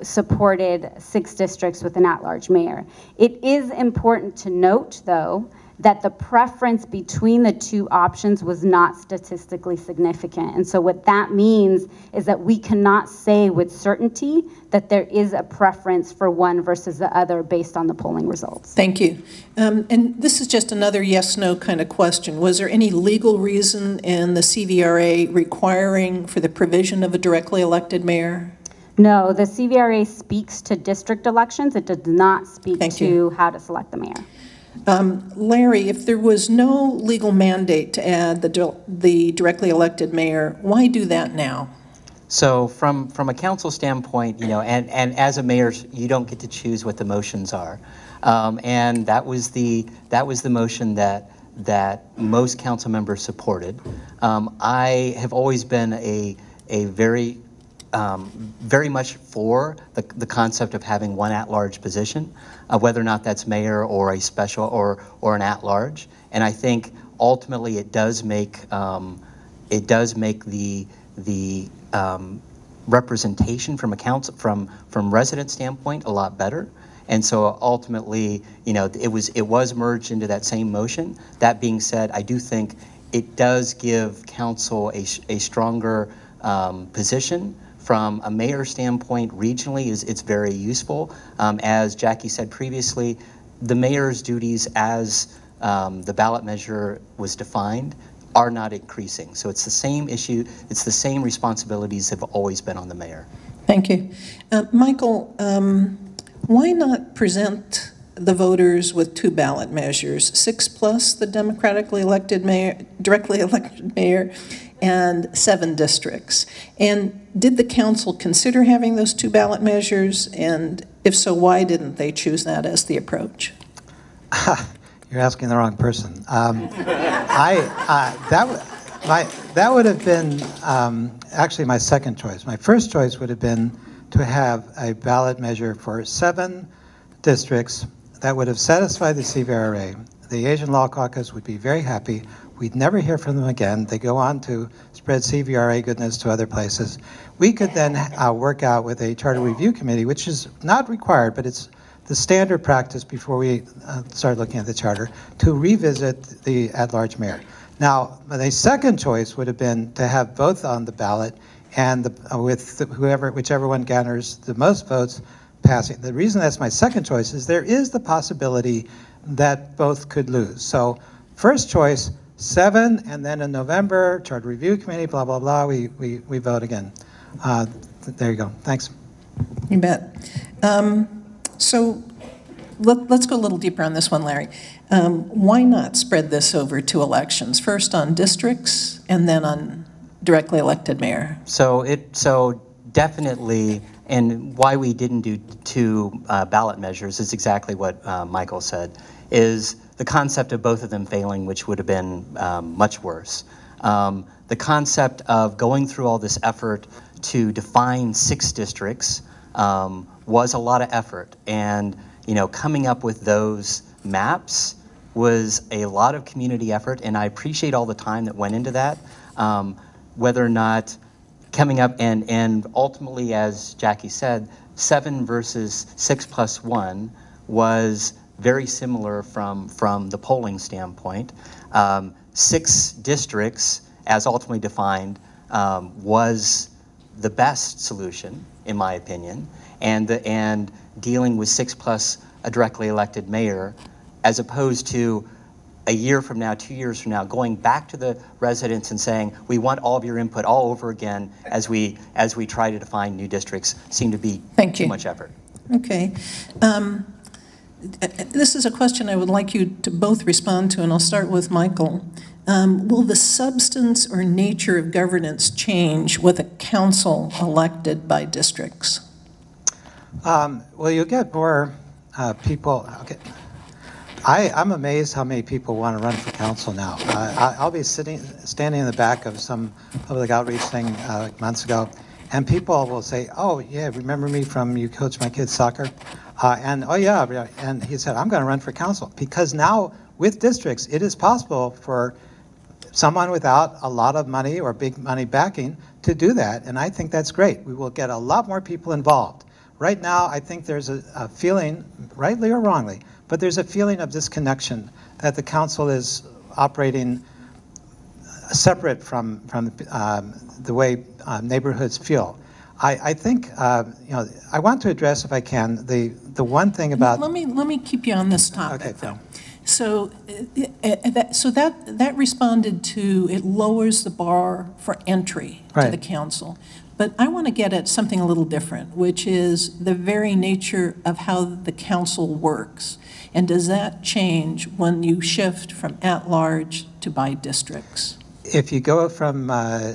supported 6 districts with an at-large mayor. It is important to note, though, that the preference between the 2 options was not statistically significant. And so what that means is that we cannot say with certainty that there is a preference for one versus the other based on the polling results. Thank you. And this is just another yes-no kind of question. Was there any legal reason in the CVRA requiring for the provision of a directly elected mayor? No, the CVRA speaks to district elections. It does not speak to how to select the mayor. Larry, if there was no legal mandate to add the directly elected mayor, why do that now? So from a council standpoint, and as a mayor, you don't get to choose what the motions are, and that was the motion that most council members supported. I have always been a very much for the concept of having one at-large position, whether or not that's mayor or a special or an at-large. And I think ultimately it does make the representation from a council from resident standpoint a lot better. And so ultimately, it was merged into that same motion. That being said, I do think it does give council a stronger position. From a mayor standpoint, regionally, it's very useful. As Jackie said previously, the mayor's duties as the ballot measure was defined are not increasing. So it's the same issue, it's the same responsibilities that have always been on the mayor. Thank you. Michael, why not present the voters with 2 ballot measures, 6 plus the democratically elected mayor, directly elected mayor, and 7 districts? And did the council consider having those 2 ballot measures? And if so, why didn't they choose that as the approach? You're asking the wrong person. That would have been actually my second choice. My first choice would have been to have a ballot measure for 7 districts that would have satisfied the CVRA. The Asian Law Caucus would be very happy. We'd never hear from them again. They go on to spread CVRA goodness to other places. We could then work out with a charter review committee, which is not required, but it's the standard practice before we start looking at the charter, to revisit the at-large mayor. Now, the second choice would have been to have both on the ballot and whichever one garners the most votes passing. The reason that's my second choice is there is the possibility that both could lose. So first choice, 7, and then in November, charter review committee, blah, blah, blah, we vote again. There you go. Thanks. You bet. So let's go a little deeper on this one, Larry. Why not spread this over 2 elections, first on districts and then on directly elected mayor? So definitely, and why we didn't do 2 ballot measures is exactly what Michael said, is the concept of both of them failing, which would have been much worse. The concept of going through all this effort to define 6 districts was a lot of effort, and coming up with those maps was a lot of community effort, and I appreciate all the time that went into that. Whether or not coming up and ultimately, as Jackie said, 7 versus 6 plus 1 was very similar from the polling standpoint. 6 districts, as ultimately defined, was the best solution, in my opinion, and dealing with 6 plus a directly elected mayor, as opposed to a year from now, 2 years from now, going back to the residents and saying, we want all of your input all over again as we try to define new districts, seemed to be too much effort. Okay. This is a question I would like you to both respond to, and I'll start with Michael. Will the substance or nature of governance change with a council elected by districts? Well, you'll get more people. Okay. I'm amazed how many people want to run for council now. I'll be standing in the back of some public outreach thing months ago, and people will say, oh, yeah, remember me from you coached my kids' soccer? And, oh, yeah, and he said, I'm going to run for council. Because now, with districts, it is possible for someone without a lot of money or big money backing to do that, and I think that's great. We will get a lot more people involved. Right now, I think there's a feeling, rightly or wrongly, but there's a feeling of disconnection that the council is operating separate from the way neighborhoods feel. I think I want to address, if I can, the one thing about. Let me keep you on this topic. Okay, though. So that responded to it lowers the bar for entry to the council. But I want to get at something a little different, which is the very nature of how the council works. And does that change when you shift from at-large to by districts? If you go from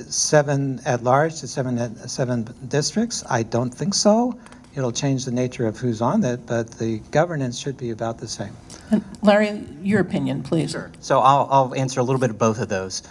7 at-large to 7 districts, I don't think so. It'll change the nature of who's on it, but the governance should be about the same. And Larry, your opinion, please. Sure. So I'll answer a little bit of both of those.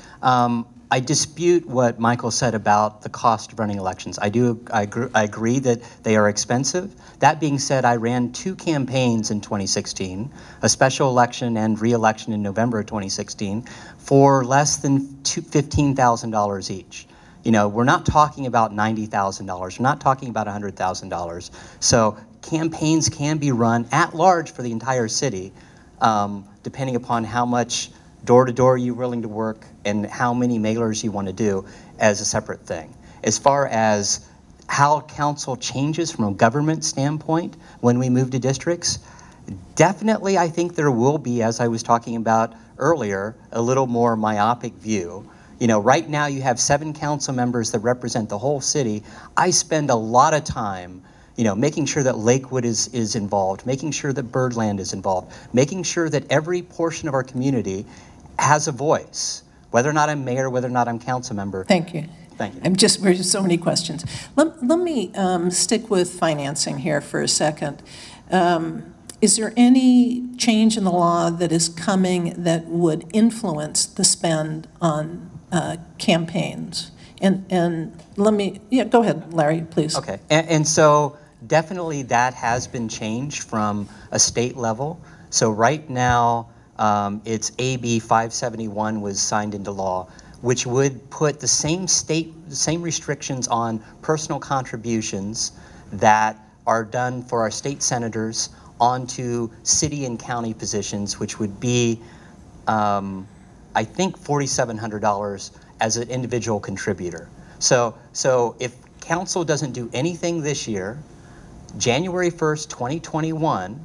I dispute what Michael said about the cost of running elections. I agree that they are expensive. That being said, I ran 2 campaigns in 2016, a special election and re-election in November of 2016, for less than $15,000 each. We're not talking about $90,000. We're not talking about $100,000. So campaigns can be run at large for the entire city, depending upon how much door-to-door you're willing to work and how many mailers you want to do as a separate thing. As far as how council changes from a government standpoint when we move to districts, definitely I think there will be, as I was talking about earlier, a little more myopic view. Right now you have 7 council members that represent the whole city. I spend a lot of time making sure that Lakewood is involved, making sure that Birdland is involved, making sure that every portion of our community has a voice, whether or not I'm mayor, whether or not I'm council member. Thank you. Thank you. There's so many questions. Let me stick with financing here for a second. Is there any change in the law that is coming that would influence the spend on campaigns? And go ahead, Larry, please. Okay, and so definitely that has been changed from a state level. So right now, it's AB 571 was signed into law, which would put the same restrictions on personal contributions that are done for our state senators onto city and county positions, which would be, I think, $4,700 as an individual contributor. So if council doesn't do anything this year, January 1st, 2021,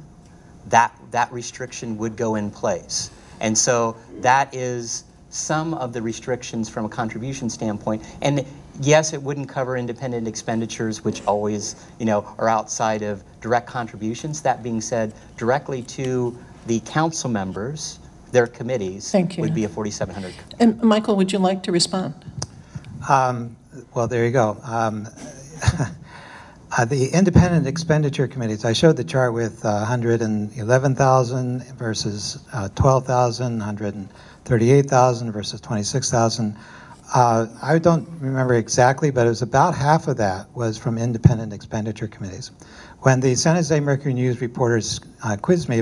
that restriction would go in place. And so that is some of the restrictions from a contribution standpoint. And yes, it wouldn't cover independent expenditures, which always, are outside of direct contributions. That being said, directly to the council members, their committees, Thank you. Would be a $4,700. And Michael, would you like to respond? Well, there you go. The independent expenditure committees, I showed the chart with 111,000 versus 12,000, 138,000 versus 26,000. I don't remember exactly, but it was about half of that was from independent expenditure committees. When the San Jose Mercury News reporters quizzed me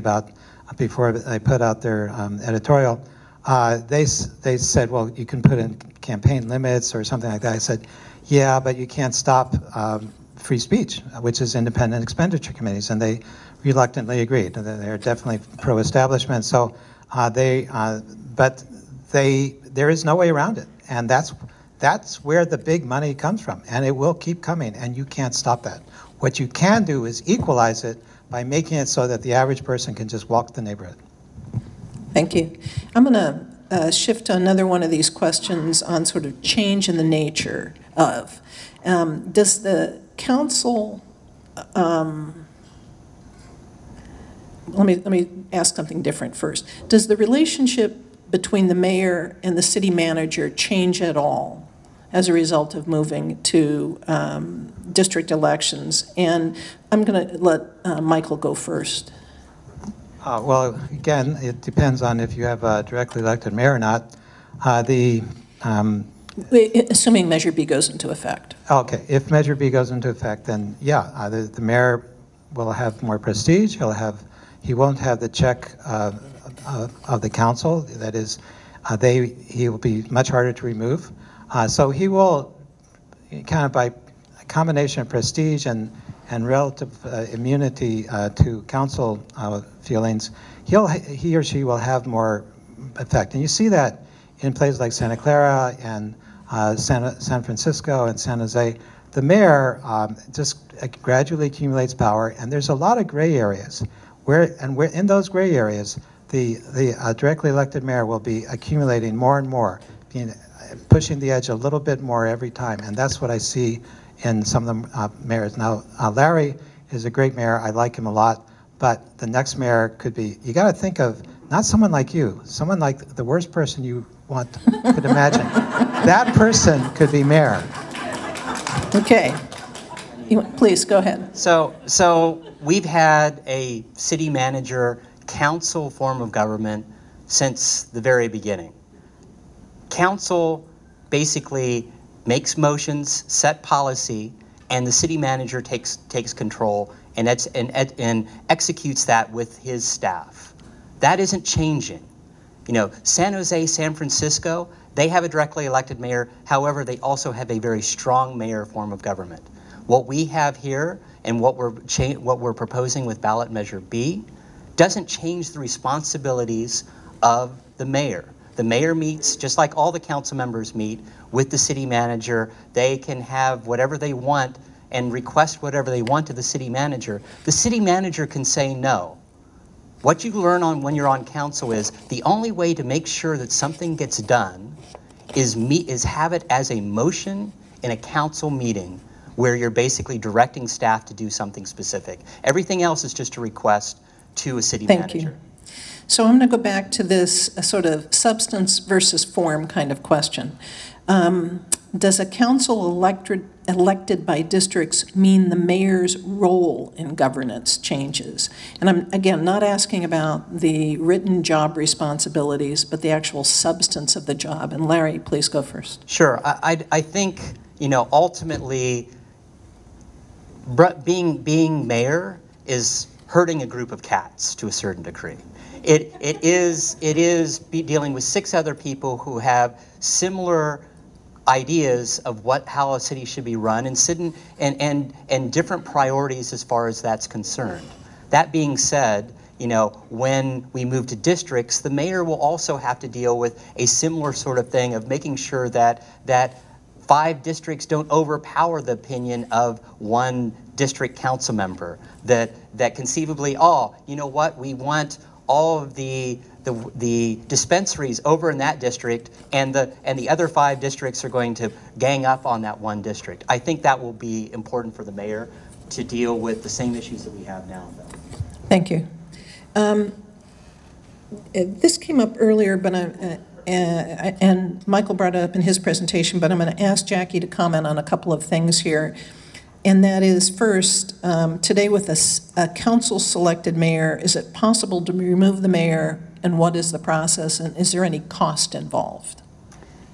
before they put out their editorial, they said, well, you can put in campaign limits or something like that. I said, yeah, but you can't stop free speech, which is independent expenditure committees, and they reluctantly agreed. They're definitely pro-establishment, so there is no way around it, and that's where the big money comes from, and it will keep coming, and you can't stop that. What you can do is equalize it by making it so that the average person can just walk the neighborhood. Thank you. I'm going to shift to another one of these questions on sort of change in the nature of. Does the council, let me ask something different first. Does the relationship between the mayor and the city manager change at all as a result of moving to district elections? And I'm going to let Michael go first. Well, again, it depends on if you have a directly elected mayor or not. Assuming Measure B goes into effect. Okay, if Measure B goes into effect, then yeah, the mayor will have more prestige. He won't have the check of the council. That is, he will be much harder to remove. So he will, kind of by a combination of prestige and relative immunity to council feelings, he or she will have more effect. And you see that in places like Santa Clara and San Francisco and San Jose. The mayor just gradually accumulates power, and there's a lot of gray areas. Where in those gray areas, the directly elected mayor will be accumulating more and more, pushing the edge a little bit more every time, and that's what I see in some of the mayors. Now, Larry is a great mayor. I like him a lot, but the next mayor could be, you got to think of not someone like you, someone like the worst person you could imagine. That person could be mayor. Okay. Please, go ahead. So we've had a city manager council form of government since the very beginning. Council basically makes motions, set policy, and the city manager takes control and executes that with his staff. That isn't changing. San Jose, San Francisco, they have a directly elected mayor. However, they also have a very strong mayor form of government. What we have here and what we're proposing with ballot measure B doesn't change the responsibilities of the mayor. The mayor meets, just like all the council members meet, with the city manager. They can have whatever they want and request whatever they want to the city manager. The city manager can say no. What you learn when you're on council is the only way to make sure that something gets done is have it as a motion in a council meeting where you're basically directing staff to do something specific. Everything else is just a request to a city manager. Thank you. So I'm going to go back to this sort of substance versus form kind of question. Does a council elected by districts mean the mayor's role in governance changes? And I'm, again, not asking about the written job responsibilities, but the actual substance of the job. And Larry, please go first. Sure. I think, ultimately, being mayor is herding a group of cats to a certain degree. It is dealing with 6 other people who have similar ideas of how a city should be run and different priorities as far as that's concerned. That being said, when we move to districts, the mayor will also have to deal with a similar sort of thing of making sure that 5 districts don't overpower the opinion of one district council member. That conceivably, we want all of the dispensaries over in that district, and the other 5 districts are going to gang up on that one district. I think that will be important for the mayor to deal with the same issues that we have now. Thank you. This came up earlier, but and Michael brought it up in his presentation, but I'm going to ask Jaqui to comment on a couple of things here. And that is, first, today with a council-selected mayor, is it possible to remove the mayor, and what is the process, and is there any cost involved?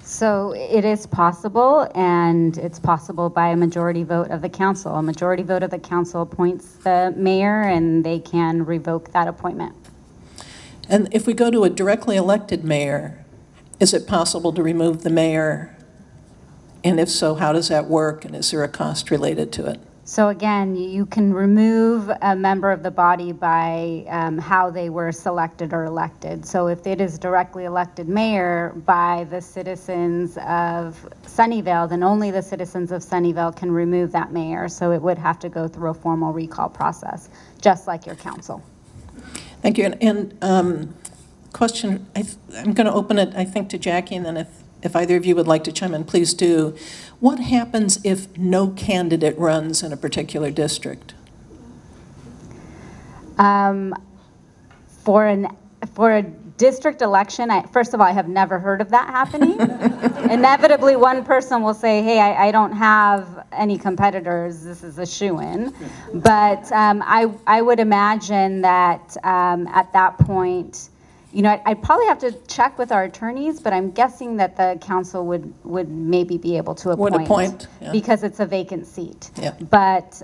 So it is possible, and it's possible by a majority vote of the council. A majority vote of the council appoints the mayor, and they can revoke that appointment. And if we go to a directly elected mayor, is it possible to remove the mayor? And if so, how does that work, and is there a cost related to it? So again, you can remove a member of the body by how they were selected or elected. So if it is directly elected mayor by the citizens of Sunnyvale, then only the citizens of Sunnyvale can remove that mayor. So it would have to go through a formal recall process, just like your council. Thank you. And question, I'm going to open it, I think, to Jaqui, and then if either of you would like to chime in, please do. What happens if no candidate runs in a particular district? For a district election, first of all, I have never heard of that happening. Inevitably, one person will say, hey, I don't have any competitors, this is a shoo-in. But I would imagine that at that point, I'd probably have to check with our attorneys, but I'm guessing that the council would maybe be able to appoint, yeah. Because it's a vacant seat. Yeah. But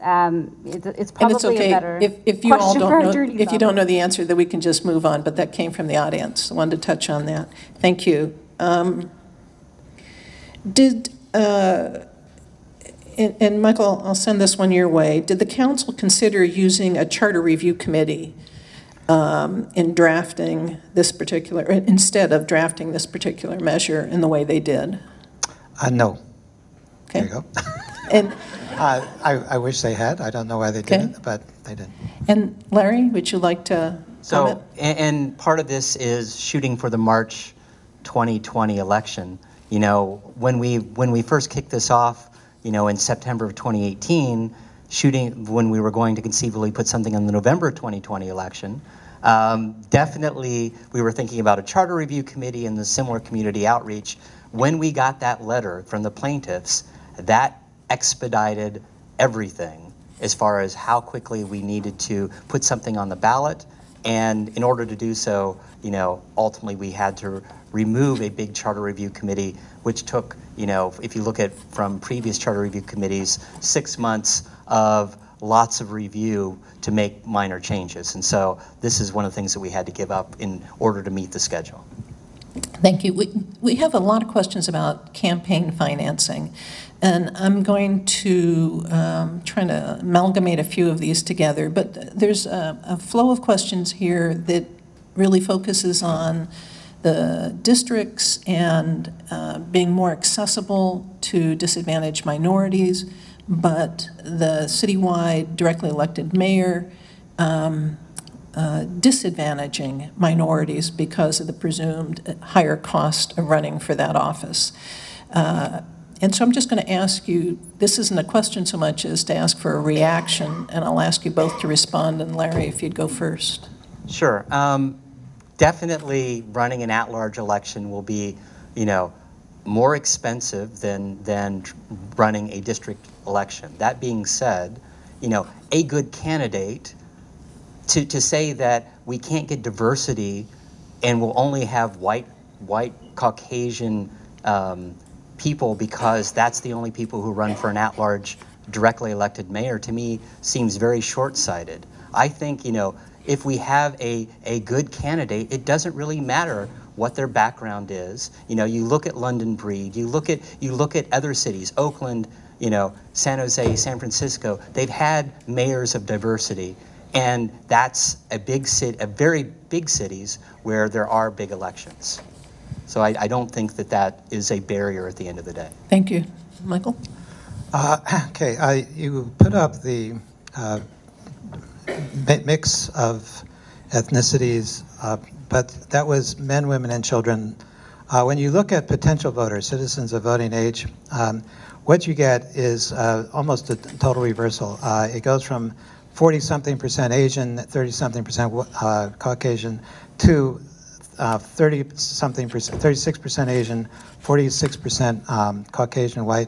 it's probably and it's okay a better if you all question don't for our know, attorneys. if you don't know the answer, then we can just move on. But that came from the audience. I wanted to touch on that. Thank you. And Michael, I'll send this one your way. Did the council consider using a charter review committee in drafting this particular, instead of drafting this particular measure in the way they did? No. Okay. There you go. And I wish they had. I don't know why they didn't, but they didn't. And Larry, would you like to comment? So, and part of this is shooting for the March 2020 election. When we first kicked this off, in September of 2018, when we were going to conceivably put something in the November 2020 election, definitely we were thinking about a charter review committee and the similar community outreach. When we got that letter from the plaintiffs, that expedited everything as far as how quickly we needed to put something on the ballot. And in order to do so, ultimately we had to remove a big charter review committee, which took, if you look at from previous charter review committees, 6 months of lots of review to make minor changes. And so this is one of the things that we had to give up in order to meet the schedule. Thank you. We have a lot of questions about campaign financing, and I'm going to try to amalgamate a few of these together, but there's a flow of questions here that really focuses on the districts and being more accessible to disadvantaged minorities, but the citywide directly elected mayor disadvantaging minorities because of the presumed higher cost of running for that office. And so I'm just going to ask you, this isn't a question so much as to ask for a reaction, and I'll ask you both to respond, and Larry, if you'd go first. Sure. Definitely running an at-large election will be, more expensive than running a district election. That being said, a good candidate, to say that we can't get diversity and we'll only have white Caucasian people because that's the only people who run for an at-large directly elected mayor, to me seems very short-sighted. I think, if we have a good candidate, it doesn't really matter what their background is. You look at London Breed, you look at other cities, Oakland, San Jose, San Francisco, they've had mayors of diversity. And that's a very big cities where there are big elections. So I don't think that is a barrier at the end of the day. Thank you. Michael? Okay, you put up the mix of ethnicities, but that was men, women, and children. When you look at potential voters, citizens of voting age, what you get is almost a total reversal. It goes from 40-something% Asian, 30-something% Caucasian, to 30-something%, 36% Asian, 46% Caucasian white.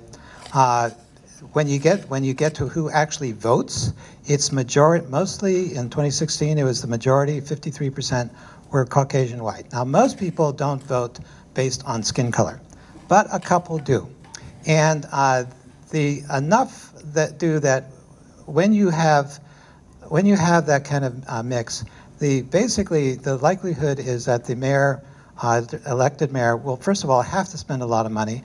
When you get to who actually votes, it's mostly in 2016 it was the majority, 53% were Caucasian white. Now most people don't vote based on skin color, but a couple do, and the enough that do that when you have that kind of mix, basically the likelihood is that the mayor, elected mayor, will first of all have to spend a lot of money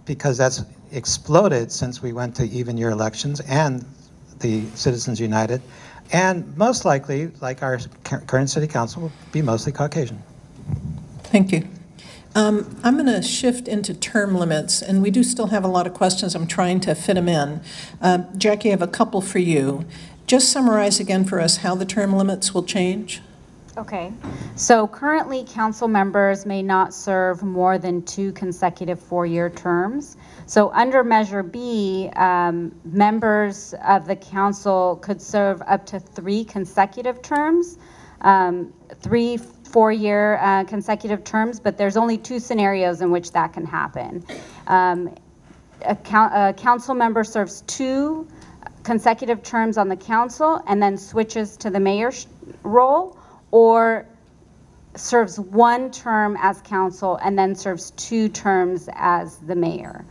because that's exploded since we went to even year elections and the Citizens United, and most likely, like our current city council, will be mostly Caucasian. Thank you. I'm going to shift into term limits, and we do still have a lot of questions. I'm trying to fit them in. Jackie, I have a couple for you. Just summarize again for us how the term limits will change. Okay, so currently council members may not serve more than 2 consecutive 4-year terms. So under Measure B, members of the council could serve up to 3 consecutive terms, 3 4-year consecutive terms, but there's only 2 scenarios in which that can happen. A council member serves 2 consecutive terms on the council and then switches to the mayor's role, or serves 1 term as council and then serves 2 terms as the mayor.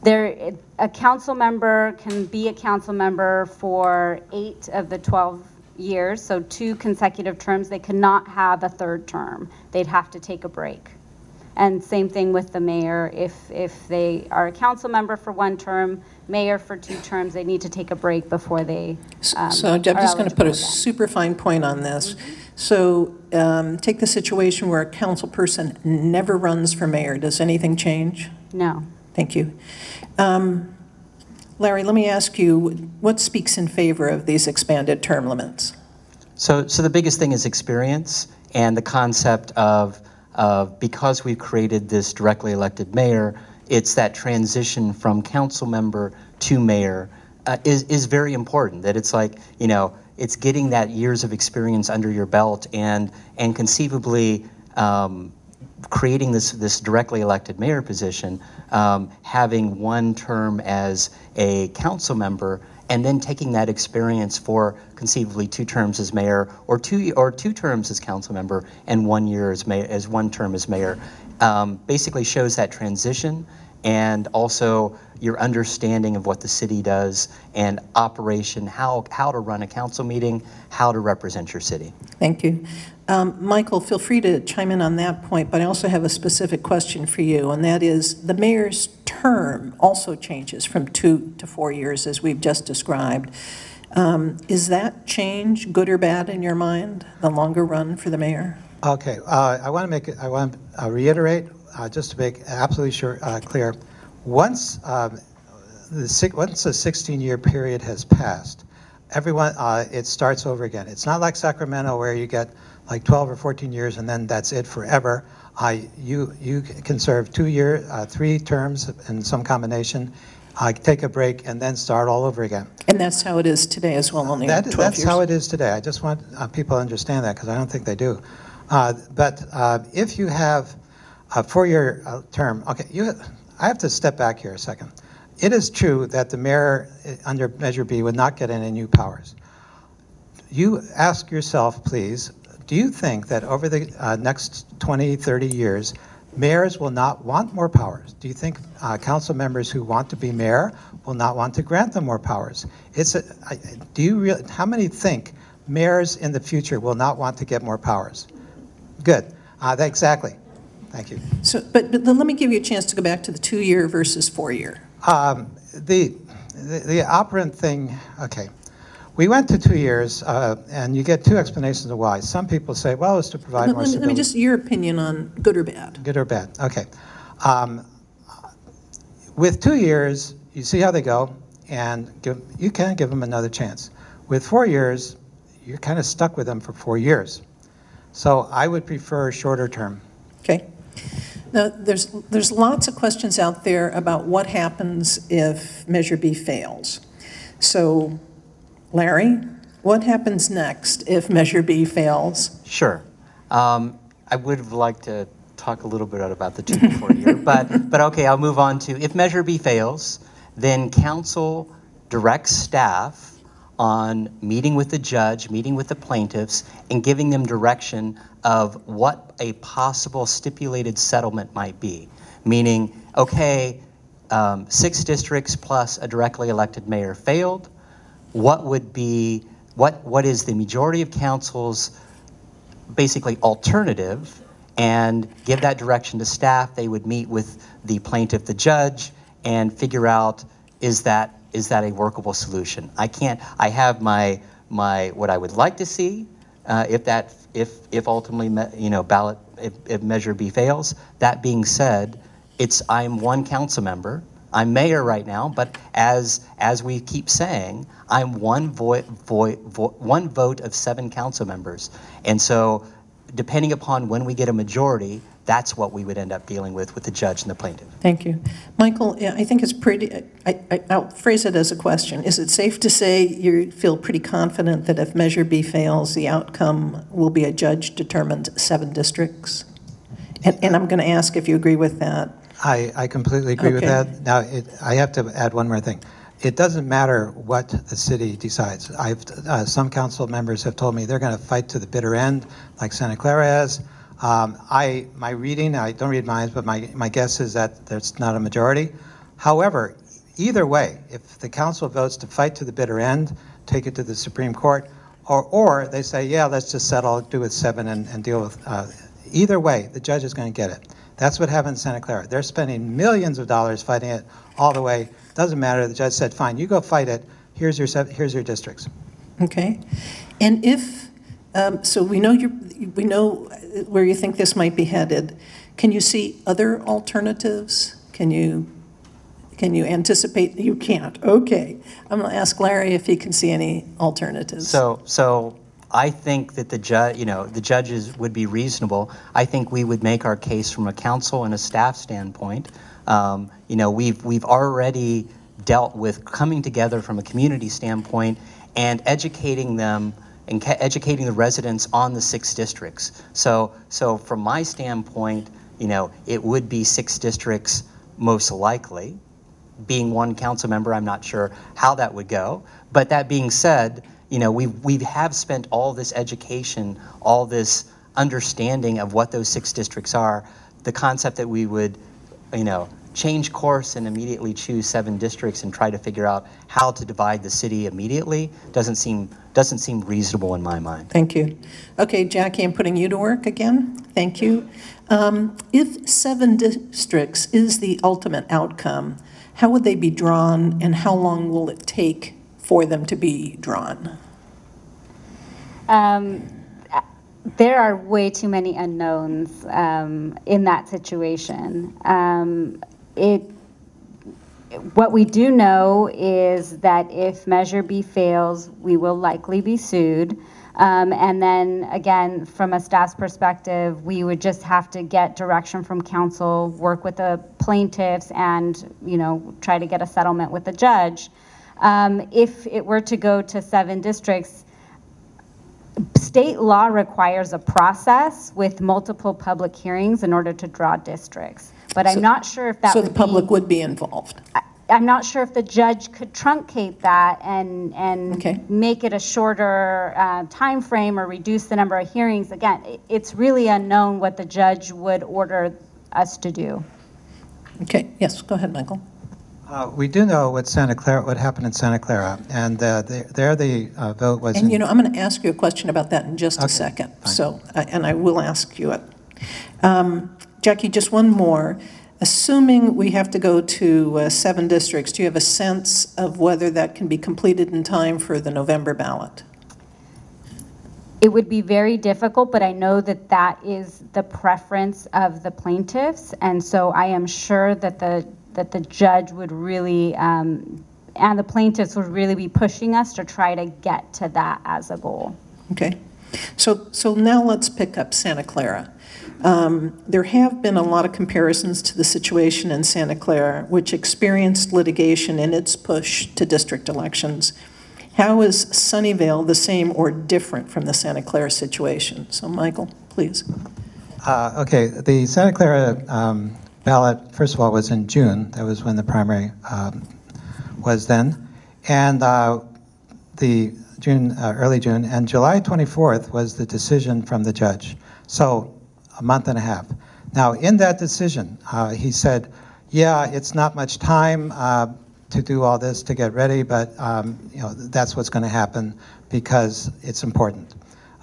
A council member can be a council member for 8 of the 12 years, so 2 consecutive terms. They cannot have a 3rd term. They'd have to take a break. And same thing with the mayor. If they are a council member for 1 term, mayor for 2 terms, they need to take a break before they So I'm just going to put a super fine point on this. So take the situation where a council person never runs for mayor. Does anything change? No. Thank you. Larry, let me ask you, what speaks in favor of these expanded term limits? So the biggest thing is experience and the concept of because we've created this directly elected mayor, it's that transition from council member to mayor is very important. That it's like, it's getting that years of experience under your belt and conceivably creating this directly elected mayor position, having 1 term as a council member, and then taking that experience for conceivably 2 terms as mayor, or two terms as council member, and 1 year as mayor, as 1 term as mayor, basically shows that transition and also your understanding of what the city does and operation, how to run a council meeting, how to represent your city. Thank you. Michael, feel free to chime in on that point, but I also have a specific question for you, and that is the mayor's term also changes from 2 to 4 years, as we've just described. Is that change good or bad in your mind, the longer run for the mayor? Okay, I want to reiterate, just to make absolutely sure, clear, once the 16-year period has passed, everyone, it starts over again. It's not like Sacramento where you get like 12 or 14 years and then that's it forever. You can serve 3 terms in some combination, take a break, and then start all over again. And that's how it is today as well, only 12 years? That's how it is today. I just want people to understand that because I don't think they do. But if you have a 4-year term, okay, I have to step back here a second. It is true that the mayor under Measure B would not get any new powers. You ask yourself, please, do you think that over the next 20, 30 years, mayors will not want more powers? Do you think council members who want to be mayor will not want to grant them more powers? How many think mayors in the future will not want to get more powers? Good. Exactly. Thank you. So, but let me give you a chance to go back to the 2-year versus 4-year. The operant thing, okay. We went to 2 years, and you get 2 explanations of why. Some people say, well, it's to provide more stability. Let me just, your opinion on good or bad. Good or bad, okay. With 2 years, you see how they go, and you can give them another chance. With 4 years, you're kind of stuck with them for 4 years. So I would prefer a shorter term. Okay. Now, there's lots of questions out there about what happens if Measure B fails. So, Larry, what happens next if Measure B fails? Sure. I would have liked to talk a little bit about the 2 to 4 year, but okay, I'll move on to, if Measure B fails, then council directs staff on meeting with the judge, meeting with the plaintiffs, and giving them direction of what a possible stipulated settlement might be. Meaning, okay, 6 districts plus a directly elected mayor failed. What would be, what is the majority of council's basically alternative, and give that direction to staff. They would meet with the plaintiff, the judge, and figure out, is that a workable solution? I have my what I would like to see if ultimately, if Measure B fails. That being said, I'm one council member. I'm mayor right now, but as we keep saying, I'm one vote of 7 council members. And so depending upon when we get a majority, that's what we would end up dealing with the judge and the plaintiff. Thank you. Michael, I think it's pretty, I'll phrase it as a question. Is it safe to say you feel pretty confident that if Measure B fails, the outcome will be a judge-determined 7 districts? And I'm going to ask if you agree with that. I completely agree with that. Now, I have to add one more thing. It doesn't matter what the city decides. Some council members have told me they're going to fight to the bitter end, like Santa Clara has. My reading, I don't read minds, but my guess is that there's not a majority. However, either way, if the council votes to fight to the bitter end, take it to the Supreme Court, or they say, yeah, let's just settle, do with 7 and deal with, either way, the judge is going to get it. That's what happened in Santa Clara. They're spending millions of dollars fighting it all the way. Doesn't matter. The judge said, fine, you go fight it. Here's your districts. Okay. And if, so we know where you think this might be headed. Can you see other alternatives? Can you anticipate? You can't. Okay. I'm going to ask Larry if he can see any alternatives. So I think that the judges would be reasonable. I think we would make our case from a council and a staff standpoint. We've already dealt with coming together from a community standpoint and educating them and educating the residents on the 6 districts. So from my standpoint, it would be 6 districts most likely. Being one council member, I'm not sure how that would go. But that being said, we have spent all this education, all this understanding of what those 6 districts are. The concept that we would, change course and immediately choose 7 districts and try to figure out how to divide the city immediately doesn't seem reasonable in my mind. Thank you. Okay, Jackie, I'm putting you to work again. Thank you. If 7 districts is the ultimate outcome, how would they be drawn, and how long will it take for them to be drawn? There are way too many unknowns in that situation. What we do know is that if Measure B fails, we will likely be sued. And then again, from a staff's perspective, we would just have to get direction from counsel, work with the plaintiffs, and try to get a settlement with the judge. If it were to go to 7 districts, state law requires a process with multiple public hearings in order to draw districts. But I'm not sure if that So the public would be involved? I'm not sure if the judge could truncate that and Okay. make it a shorter time frame or reduce the number of hearings. Again, it's really unknown what the judge would order us to do. Okay, yes, go ahead, Michael. We do know what happened in Santa Clara, and there the vote was. And I'm going to ask you a question about that in just a second. Fine. So, and I will ask you it. Jackie, just one more. Assuming we have to go to 7 districts, do you have a sense of whether that can be completed in time for the November ballot? It would be very difficult, but I know that that is the preference of the plaintiffs, and so I am sure that the judge would really, and the plaintiffs would really be pushing us to try to get to that as a goal. Okay. So now let's pick up Santa Clara. There have been a lot of comparisons to the situation in Santa Clara, which experienced litigation in its push to district elections. How is Sunnyvale the same or different from the Santa Clara situation? So Michael, please. Okay, the Santa Clara ballot, first of all, was in June. That was when the primary was then. And early June, and July 24th was the decision from the judge. So a month and a half. Now, in that decision, he said, yeah, it's not much time to do all this, to get ready, but that's what's going to happen because it's important.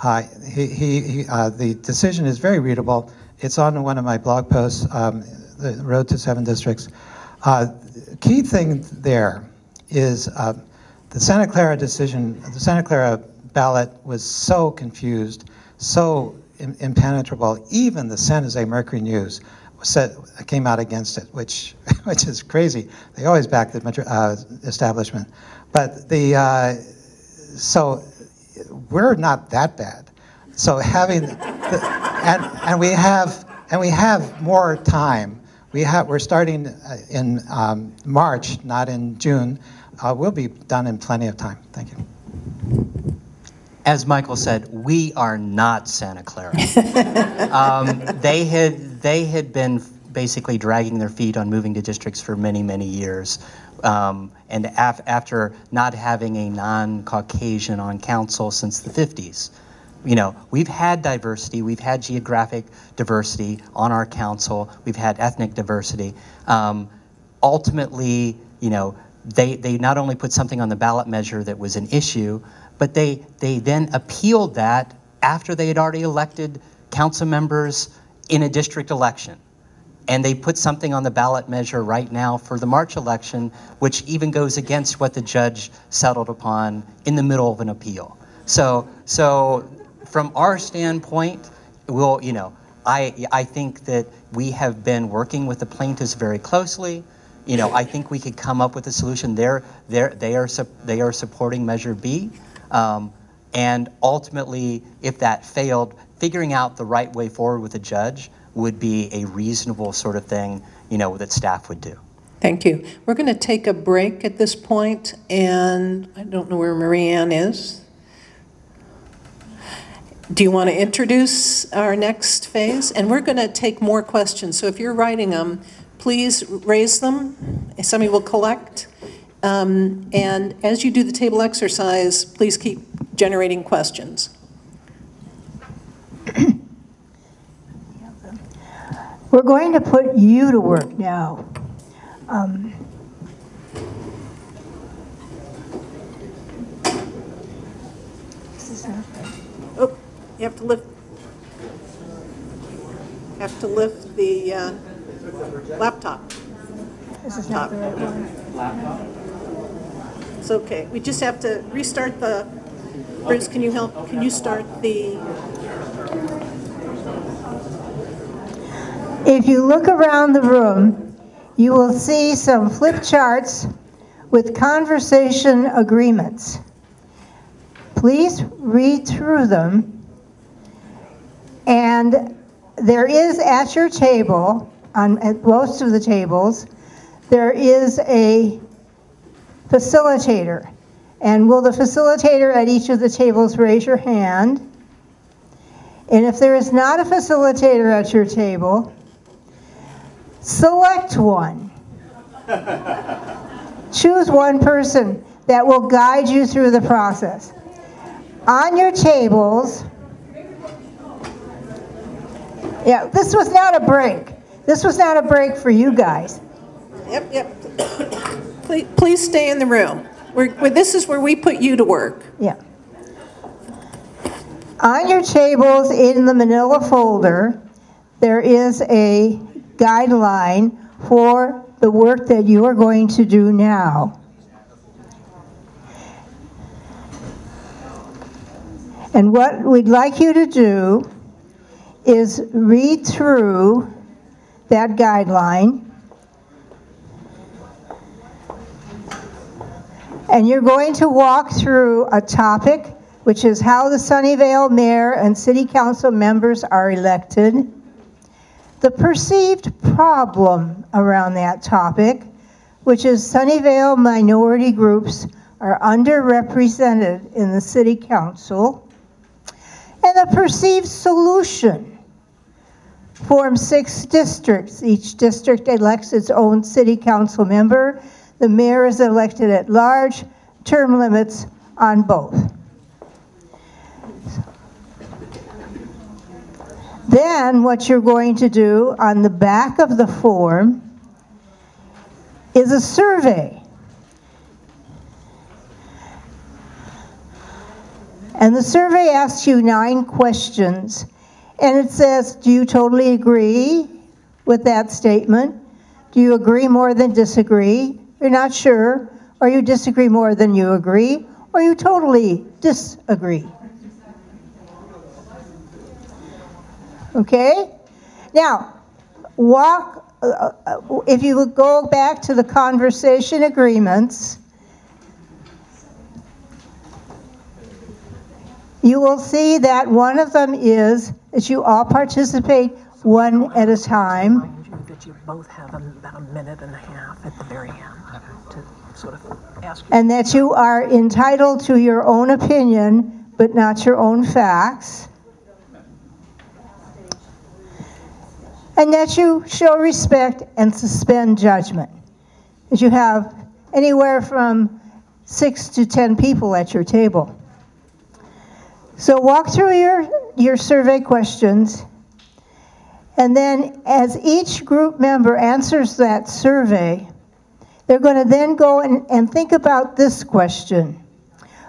The decision is very readable. It's on one of my blog posts, The Road to 7 Districts. Key thing there is the Santa Clara decision, the Santa Clara ballot was so confused, so impenetrable. Even the San Jose Mercury News came out against it, which is crazy. They always back the establishment. But so we're not that bad. So having and we have more time. We're starting in March, not in June. We'll be done in plenty of time. Thank you. As Michael said, we are not Santa Clara. They had been basically dragging their feet on moving to districts for many, many years. And after not having a non-Caucasian on council since the 50s. We've had diversity, we've had geographic diversity on our council, we've had ethnic diversity. Ultimately, they not only put something on the ballot measure that was an issue, but they then appealed that after they had already elected council members in a district election. And they put something on the ballot measure right now for the March election, which even goes against what the judge settled upon in the middle of an appeal. So from our standpoint, I think that we have been working with the plaintiffs very closely. I think we could come up with a solution. They are supporting Measure B, and ultimately, if that failed, figuring out the right way forward with the judge would be a reasonable sort of thing, that staff would do. Thank you. We're going to take a break at this point, and I don't know where Marianne is. Do you want to introduce our next phase? And we're going to take more questions. So if you're writing them, please raise them. Somebody will collect. And as you do the table exercise, please keep generating questions. We're going to put you to work now. Oh, you have to lift the laptop. This is not the right one. It's okay. We just have to restart the, Bruce, can you help? Can you start the, If you look around the room, you will see some flip charts with conversation agreements. Please read through them. And there is at your table, at most of the tables, there is a facilitator. And will the facilitator at each of the tables raise your hand? And if there is not a facilitator at your table, select one. Choose one person that will guide you through the process. On your tables, yeah, this was not a break. This was not a break for you guys. yep. Please stay in the room. This is where we put you to work. Yeah. On your tables in the manila folder, there is a guideline for the work that you are going to do now. And what we'd like you to do is read through that guideline. And you're going to walk through a topic, which is how the Sunnyvale mayor and city council members are elected, the perceived problem around that topic, which is Sunnyvale minority groups are underrepresented in the city council, and the perceived solution. Form 6 districts. Each district elects its own city council member. The mayor is elected at large, term limits on both. Then what you're going to do on the back of the form is a survey. And the survey asks you 9 questions. And it says, do you totally agree with that statement? Do you agree more than disagree? You're not sure, or you disagree more than you agree, or you totally disagree. Okay? Now, if you would go back to the conversation agreements, you will see that one of them is that you all participate one at a time. That you both have about a minute and a half at the very end to sort of ask you. And that you are entitled to your own opinion, but not your own facts. And that you show respect and suspend judgment. That you have anywhere from 6 to 10 people at your table. So walk through your survey questions, and then as each group member answers that survey, they're going to then go and think about this question.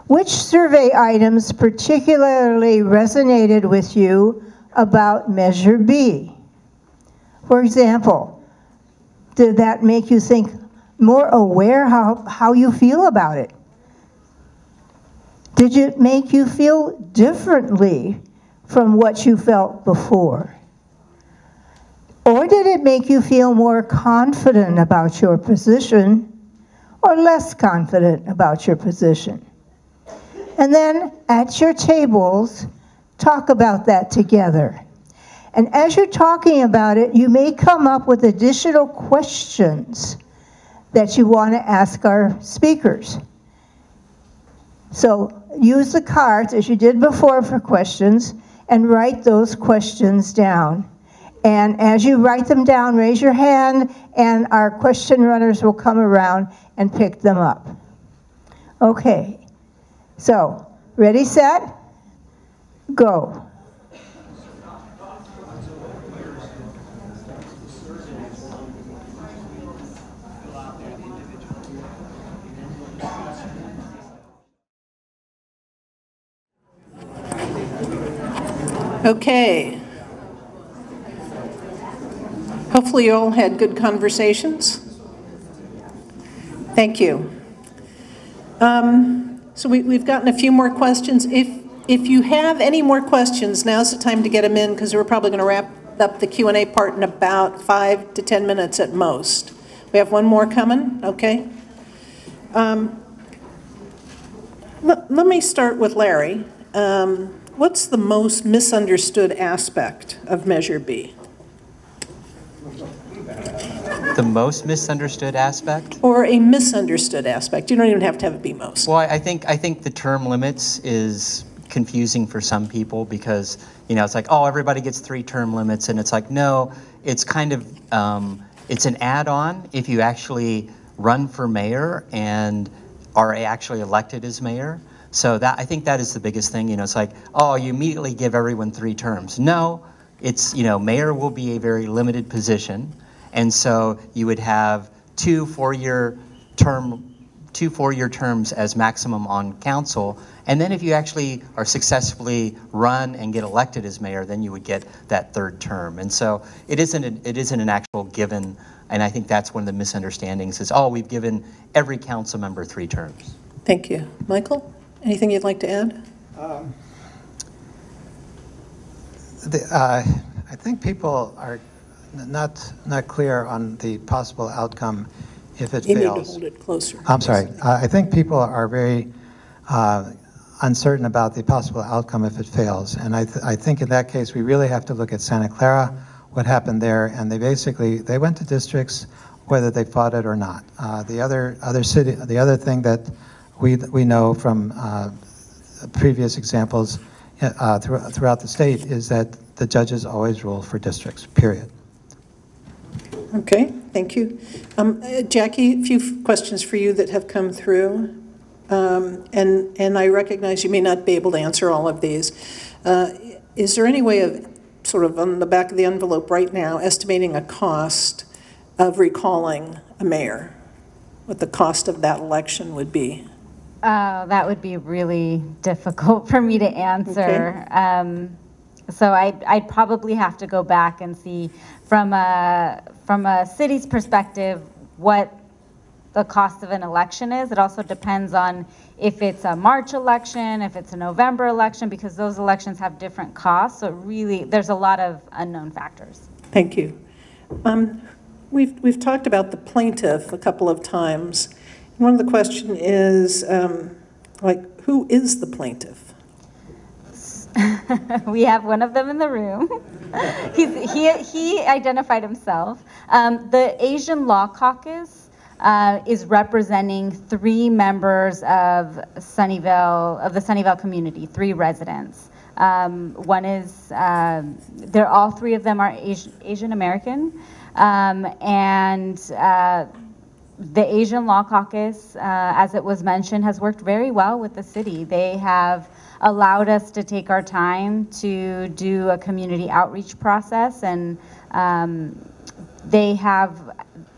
Which survey items particularly resonated with you about Measure B? For example, did that make you think more aware how you feel about it? Did it make you feel differently from what you felt before? Or did it make you feel more confident about your position or less confident about your position? And then at your tables, talk about that together. And as you're talking about it, you may come up with additional questions that you want to ask our speakers. So use the cards as you did before for questions and write those questions down. And as you write them down, raise your hand and our question runners will come around and pick them up. Okay, so ready, set, go. Okay. Hopefully you all had good conversations. Thank you. So we've gotten a few more questions. If you have any more questions, now's the time to get them in, because we're probably going to wrap up the Q&A part in about 5 to 10 minutes at most. We have one more coming, okay? Let me start with Larry. What's the most misunderstood aspect of Measure B? The most misunderstood aspect? Or a misunderstood aspect. You don't even have to have it be most. Well, I think the term limits is confusing for some people because, it's like, oh, everybody gets 3 term limits, and it's like, no, it's kind of, it's an add-on if you actually run for mayor and are actually elected as mayor. So I think that is the biggest thing. It's like, oh, you immediately give everyone 3 terms. No, it's, mayor will be a very limited position. And so you would have 2 4-year terms as maximum on council. And then if you actually are successfully run and get elected as mayor, then you would get that 3rd term. And so it isn't an actual given. And I think that's one of the misunderstandings is, oh, we've given every council member 3 terms. Thank you. Michael, anything you'd like to add? I think people are not clear on the possible outcome if it You fails. need to hold it closer. I'm sorry. I think people are very uncertain about the possible outcome if it fails. And I think in that case, we really have to look at Santa Clara, what happened there. And they went to districts whether they fought it or not. The other thing that we know from previous examples throughout the state is that the judges always rule for districts, period. Okay, thank you. Jaqui, a few questions for you that have come through. And I recognize you may not be able to answer all of these. Is there any way of sort of on the back of the envelope right now estimating a cost of recalling a mayor? What the cost of that election would be? That would be really difficult for me to answer. Okay. So I'd probably have to go back and see from a city's perspective what the cost of an election is. It also depends on if it's a March election, if it's a November election, because those elections have different costs. So really, there's a lot of unknown factors. Thank you. We've talked about the plaintiff a couple of times. One of the questions is, who is the plaintiff? We have one of them in the room. He identified himself. The Asian Law Caucus is representing 3 members of the Sunnyvale community, 3 residents. One is, all 3 of them are Asian American, and the Asian Law Caucus, as it was mentioned, has worked very well with the city. They have allowed us to take our time to do a community outreach process, and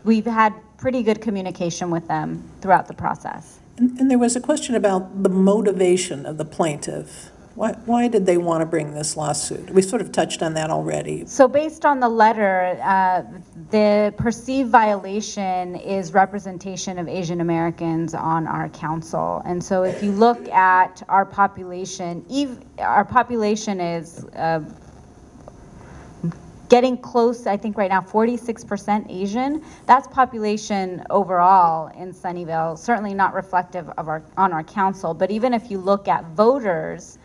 we've had pretty good communication with them throughout the process. And there was a question about the motivation of the plaintiff. Why did they want to bring this lawsuit? We sort of touched on that already. So based on the letter, the perceived violation is representation of Asian Americans on our council. And so if you look at our population is getting close, I think right now 46% Asian. That's population overall in Sunnyvale, certainly not reflective of on our council. But even if you look at voters,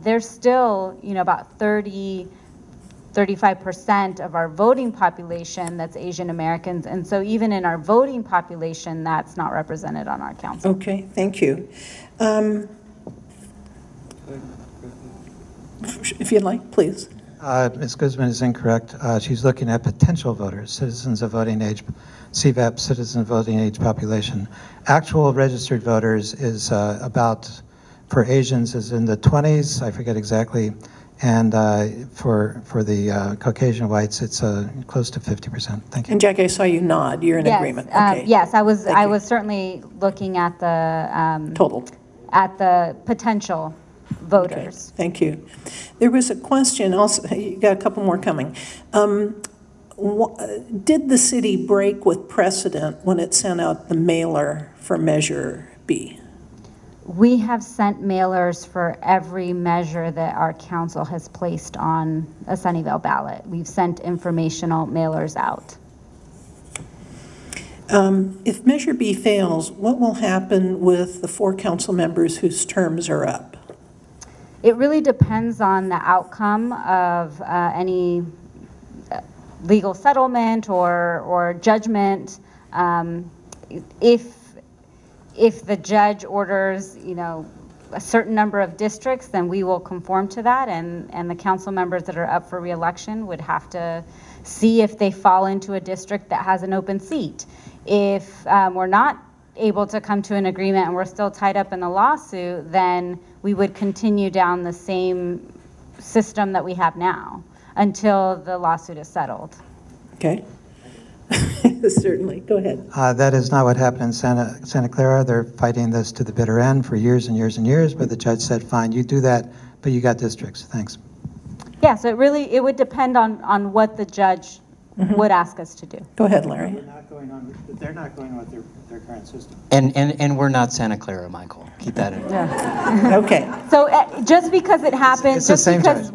there's still, about 35% of our voting population that's Asian Americans. And so even in our voting population, that's not represented on our council. Okay, thank you. If you'd like, please. Ms. Guzman is incorrect. She's looking at potential voters, citizens of voting age, CVAP, citizen voting age population. Actual registered voters is about, for Asians, is in the 20s, I forget exactly, and for the Caucasian whites, it's close to 50%. Thank you. And Jaqui, I saw you nod. You're in agreement. Okay. Yes, I was certainly looking at the total, at the potential voters. Okay, thank you. There was a question also, you got a couple more coming. Did the city break with precedent when it sent out the mailer for Measure B? We have sent mailers for every measure that our council has placed on a Sunnyvale ballot. We've sent informational mailers out. If Measure B fails, what will happen with the 4 council members whose terms are up? It really depends on the outcome of any legal settlement or judgment. If the judge orders, a certain number of districts, then we will conform to that, and the council members that are up for re-election would have to see if they fall into a district that has an open seat. If we're not able to come to an agreement and we're still tied up in the lawsuit, then we would continue down the same system that we have now until the lawsuit is settled. Okay. Certainly. Go ahead. That is not what happened in Santa Clara. They're fighting this to the bitter end for years and years and years, but the judge said, fine, you do that, but you got districts. Thanks. Yeah, so it would depend on what the judge would ask us to do. Go ahead, Larry. They're not going with their current system. And we're not Santa Clara, Michael. Keep that in mind. Yeah. Okay. So just because it happened, it's just because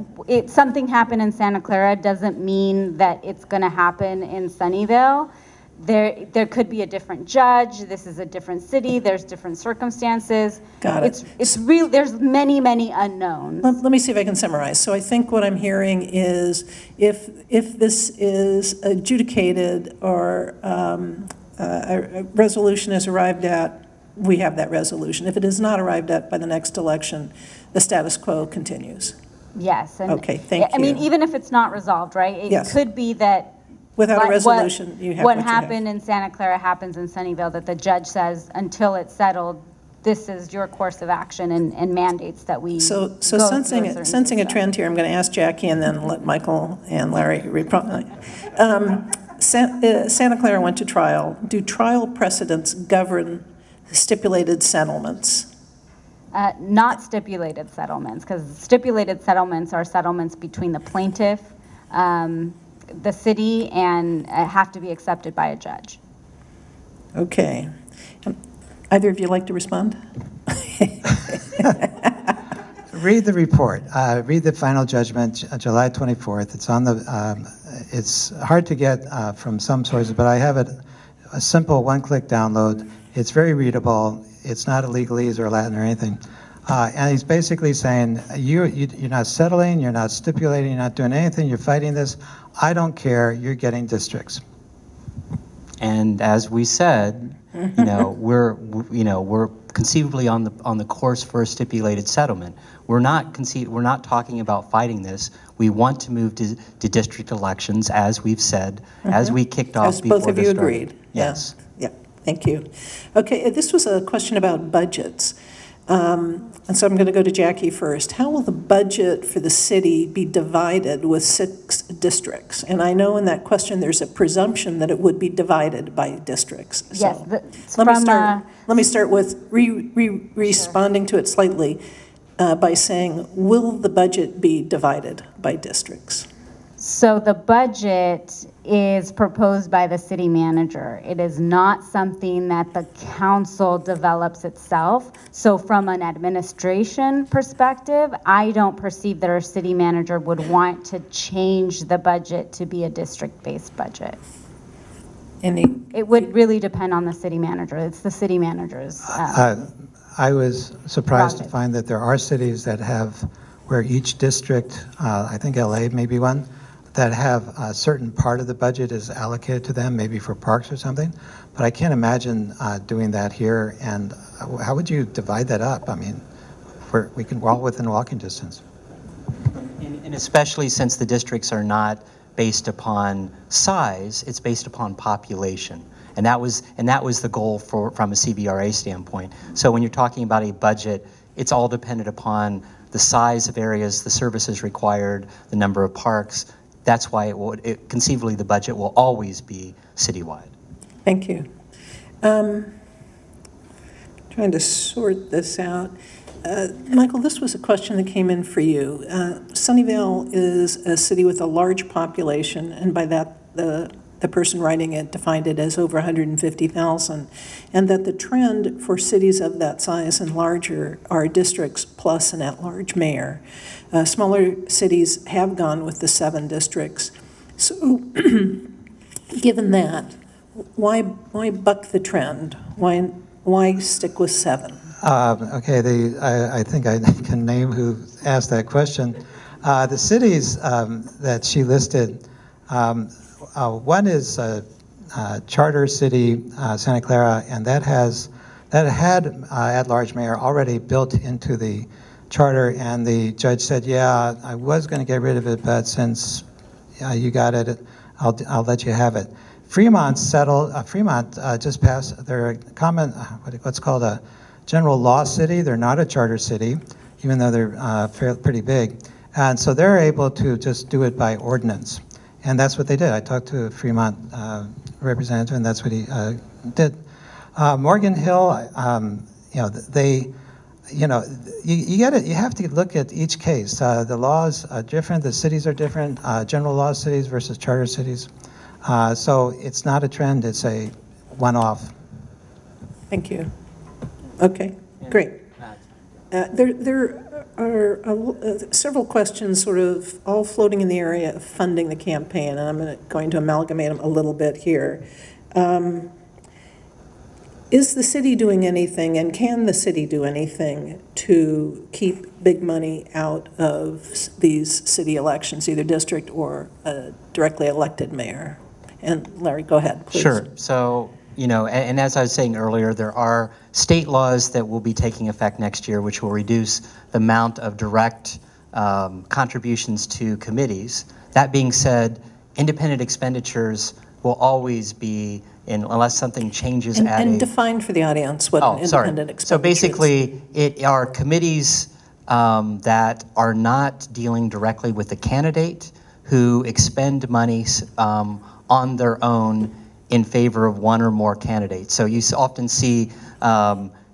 something happened in Santa Clara doesn't mean that it's going to happen in Sunnyvale. There could be a different judge. This is a different city. There's different circumstances. Got it. It's real. There's many unknowns. Let me see if I can summarize. So I think what I'm hearing is if this is adjudicated or a resolution is arrived at, we have that resolution. If it is not arrived at by the next election, the status quo continues. Yes. And okay, thank you. I mean, even if it's not resolved, right? It could be that without a resolution, you have what happened in Santa Clara happens in Sunnyvale, that the judge says, until it's settled, this is your course of action and mandates that we So sensing a trend here, I'm going to ask Jackie and then let Michael and Larry reply. Santa Clara went to trial. Do trial precedents govern stipulated settlements? Not stipulated settlements, because stipulated settlements are settlements between the plaintiff, the city, and have to be accepted by a judge. Okay. Either of you like to respond? Read the report. Read the final judgment, July 24th. It's on the. It's hard to get from some sources, but I have it a simple one-click download. It's very readable. It's not a legalese or Latin or anything. And he's basically saying, you're not settling, you're not stipulating, you're not doing anything, you're fighting this. I don't care, you're getting districts. And as we said, we're conceivably on the course for a stipulated settlement. We're not talking about fighting this. We want to move to district elections, as we've said, as we kicked off as before both of you agreed. Yes. Yeah. Thank you. Okay, this was a question about budgets. And so I'm going to go to Jaqui first. How will the budget for the city be divided with 6 districts? And I know in that question there's a presumption that it would be divided by districts. Yes. So let me start with responding to it slightly by saying, will the budget be divided by districts? So the budget is proposed by the city manager. It is not something that the council develops itself. So from an administration perspective, I don't perceive that our city manager would want to change the budget to be a district-based budget. It would really depend on the city manager. It's the city manager's. I was surprised to find that there are cities that have, where each district, I think LA may be one, that have a certain part of the budget is allocated to them, maybe for parks or something. But I can't imagine doing that here. And how would you divide that up? I mean, we're all within walking distance. And especially since the districts are not based upon size, it's based upon population. And that was the goal from a CBRA standpoint. So when you're talking about a budget, it's all dependent upon the size of areas, the services required, the number of parks. That's why conceivably the budget will always be citywide. Thank you. Trying to sort this out. Michael, this was a question that came in for you. Sunnyvale is a city with a large population, and by that, the person writing it defined it as over 150,000, and that the trend for cities of that size and larger are districts plus an at-large mayor. Smaller cities have gone with the 7 districts. So, given that, why buck the trend? Why stick with 7? Okay, I think I can name who asked that question. The cities that she listed, one is Charter City, Santa Clara, and that had at-large mayor already built into the charter, and the judge said, yeah, I was going to get rid of it, but since you got it, I'll let you have it. Fremont just passed their what's called a general law city. They're not a charter city, even though they're pretty big. And so they're able to just do it by ordinance. And that's what they did. I talked to a Fremont representative, and that's what he did. Morgan Hill, you have to look at each case. The laws are different, the cities are different, general law cities versus charter cities. So it's not a trend, it's a one-off. Thank you. Okay, great. There are several questions sort of all floating in the area of funding the campaign, and I'm going to amalgamate them a little bit here. Is the city doing anything, and can the city do anything to keep big money out of these city elections, either district or a directly elected mayor? And Larry, go ahead, please. Sure. So, and as I was saying earlier, there are state laws that will be taking effect next year, which will reduce the amount of direct contributions to committees. That being said, independent expenditures will always be, unless something changes and define for the audience what an independent expenditure So basically, it are committees that are not dealing directly with the candidate who expend money on their own in favor of one or more candidates. So you often see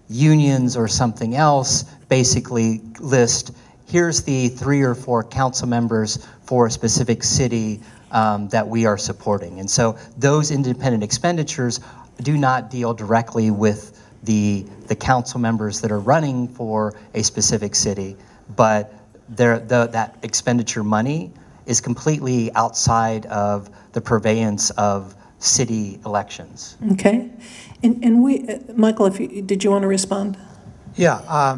unions or something else basically list, here's the 3 or 4 council members for a specific city that we are supporting. And so those independent expenditures do not deal directly with the council members that are running for a specific city, but that expenditure money is completely outside of the purveyance of city elections. Okay. And Michael, did you want to respond? Yeah.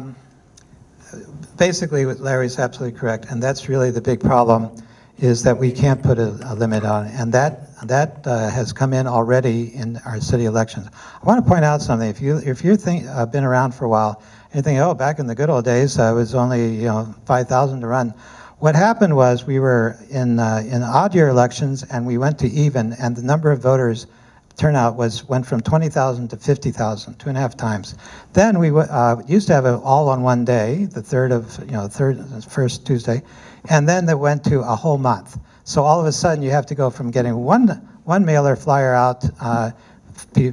Basically, what Larry's absolutely correct, and that's really the big problem, is that we can't put a limit on it, and that has come in already in our city elections. I want to point out something. If you're been around for a while, and you think, oh, back in the good old days, it was only 5,000 to run. What happened was we were in odd year elections, and we went to even, and the number of voters turnout went from 20,000 to 50,000, 2.5 times. Then we used to have it all on one day, the first Tuesday, and then that went to a whole month. So all of a sudden you have to go from getting one mailer flyer out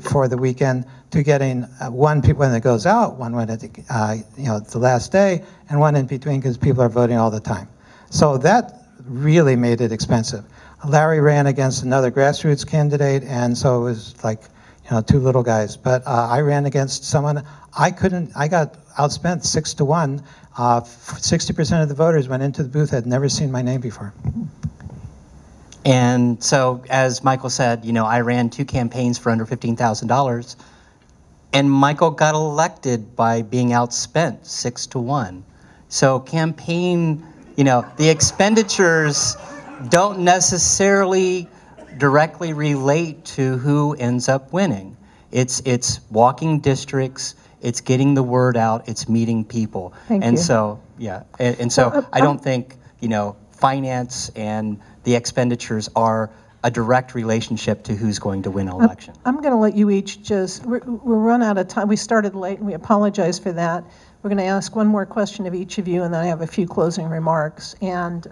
for the weekend to getting one when it goes out, one when the last day, and one in between because people are voting all the time. So that really made it expensive. Larry ran against another grassroots candidate, and so it was like, 2 little guys. But I ran against someone, I got outspent 6 to 1. 60% of the voters went into the booth, had never seen my name before. And so, as Michael said, I ran 2 campaigns for under $15,000, and Michael got elected by being outspent 6 to 1. So campaign, the expenditures don't necessarily directly relate to who ends up winning. It's walking districts, it's getting the word out, it's meeting people. Thank and you. So, yeah, and so I don't think, finance and the expenditures are a direct relationship to who's going to win an election. I'm going to let you each just, we're run out of time. We started late, and we apologize for that. We're going to ask one more question of each of you, and then I have a few closing remarks. And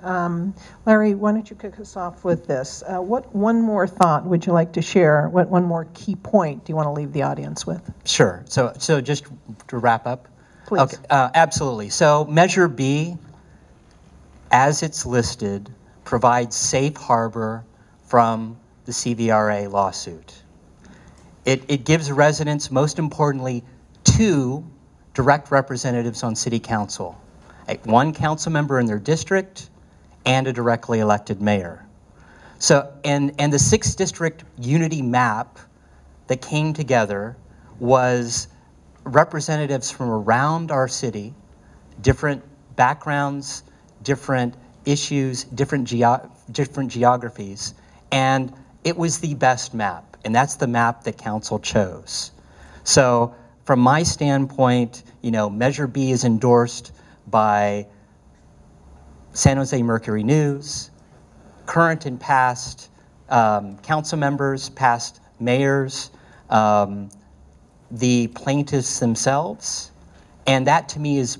Larry, why don't you kick us off with this? What one more thought would you like to share? What one more key point do you want to leave the audience with? Sure. So just to wrap up. Please. Okay. Absolutely. So Measure B, as it's listed, provides safe harbor from the CVRA lawsuit. It gives residents, most importantly, 2 direct representatives on city council, one council member in their district and a directly elected mayor. So, and the 6th district unity map that came together was representatives from around our city, different backgrounds, different issues, different geographies, and it was the best map, and that's the map that council chose. So from my standpoint, you know, Measure B is endorsed by San Jose Mercury News, current and past council members, past mayors, the plaintiffs themselves, and that to me is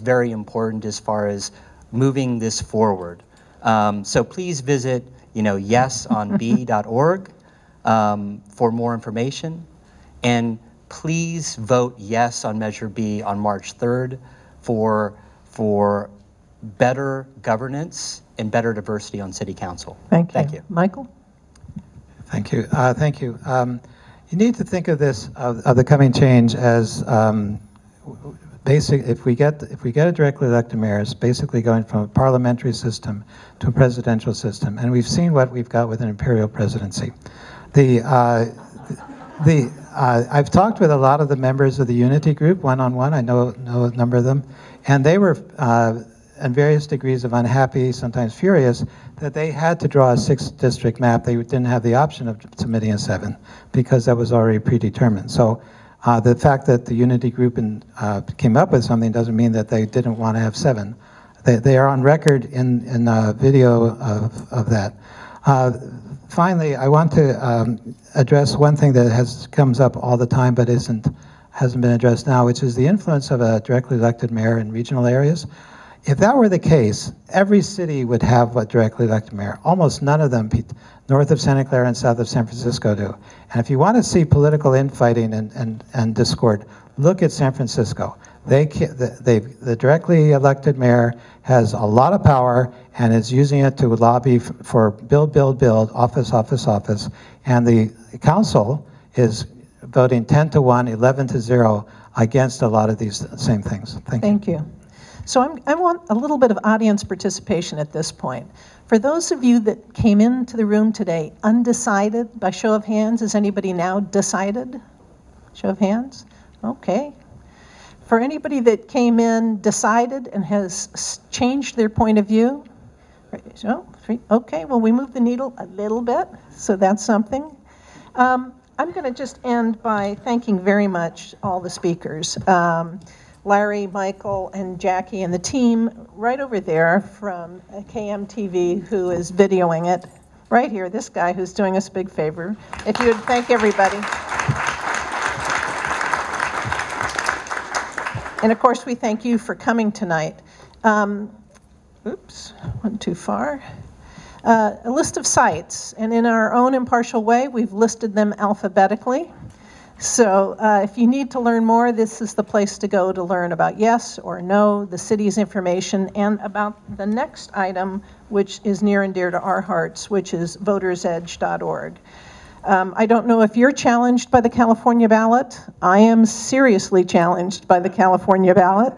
very important as far as moving this forward. So please visit, you know, yesonb.org for more information, and please vote yes on Measure B on March 3rd for better governance and better diversity on City Council. Thank you. Michael? Thank you. Thank you. You need to think of this, of the coming change as basic. If we get a directly elected mayor, it's basically going from a parliamentary system to a presidential system, and we've seen what we've got with an imperial presidency. I've talked with a lot of the members of the Unity group one-on-one. I know a number of them, and they were in various degrees of unhappy, sometimes furious, that they had to draw a 6th district map. They didn't have the option of submitting a 7 because that was already predetermined. So the fact that the Unity group came up with something doesn't mean that they didn't want to have 7. They are on record in video of that. Finally, I want to address one thing that comes up all the time but hasn't been addressed now, which is the influence of a directly elected mayor in regional areas. If that were the case, every city would have a directly elected mayor. Almost none of them north of Santa Clara and south of San Francisco do. And if you want to see political infighting and discord, look at San Francisco. The directly elected mayor has a lot of power and is using it to lobby for build, office, and the council is voting 10-1, 11-0 against a lot of these same things. Thank you. So I want a little bit of audience participation at this point. For those of you that came into the room today undecided, by show of hands, is anybody now decided? Show of hands? Okay. For anybody that came in decided and has changed their point of view? Okay, well, we moved the needle a little bit, so that's something. I'm going to just end by thanking very much all the speakers. Larry, Michael, and Jaqui, and the team right over there from KMTV who is videoing it. Right here, this guy who's doing us a big favor. If you would thank everybody. And of course, we thank you for coming tonight. Oops, went too far. A list of sites, and in our own impartial way, we've listed them alphabetically. So if you need to learn more, this is the place to go to learn about yes or no, the city's information, and about the next item, which is near and dear to our hearts, which is votersedge.org. I don't know if you're challenged by the California ballot. I am seriously challenged by the California ballot,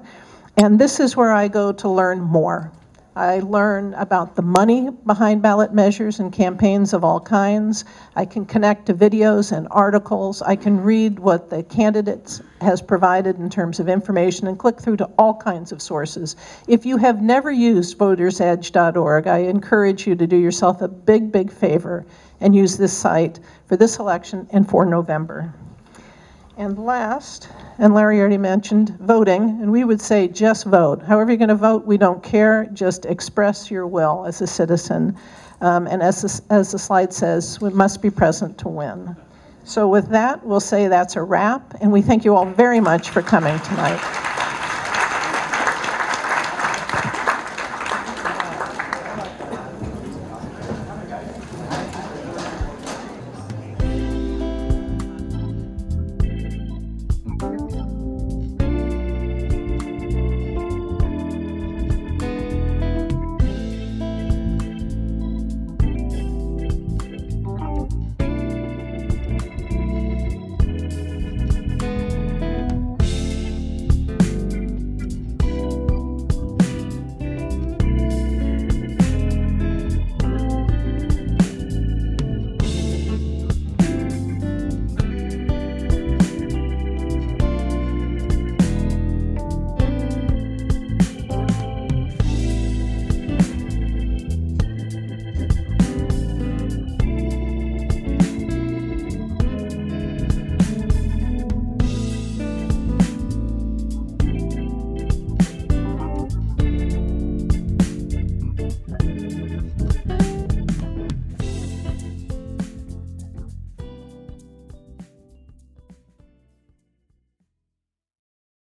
and this is where I go to learn more. I learn about the money behind ballot measures and campaigns of all kinds. I can connect to videos and articles. I can read what the candidate has provided in terms of information and click through to all kinds of sources. If you have never used votersedge.org, I encourage you to do yourself a big, big favor and use this site for this election and for November. And last, and Larry already mentioned, voting, and we would say just vote. However you're going to vote, we don't care. Just express your will as a citizen. And as the slide says, we must be present to win. So with that, we'll say that's a wrap, and we thank you all very much for coming tonight.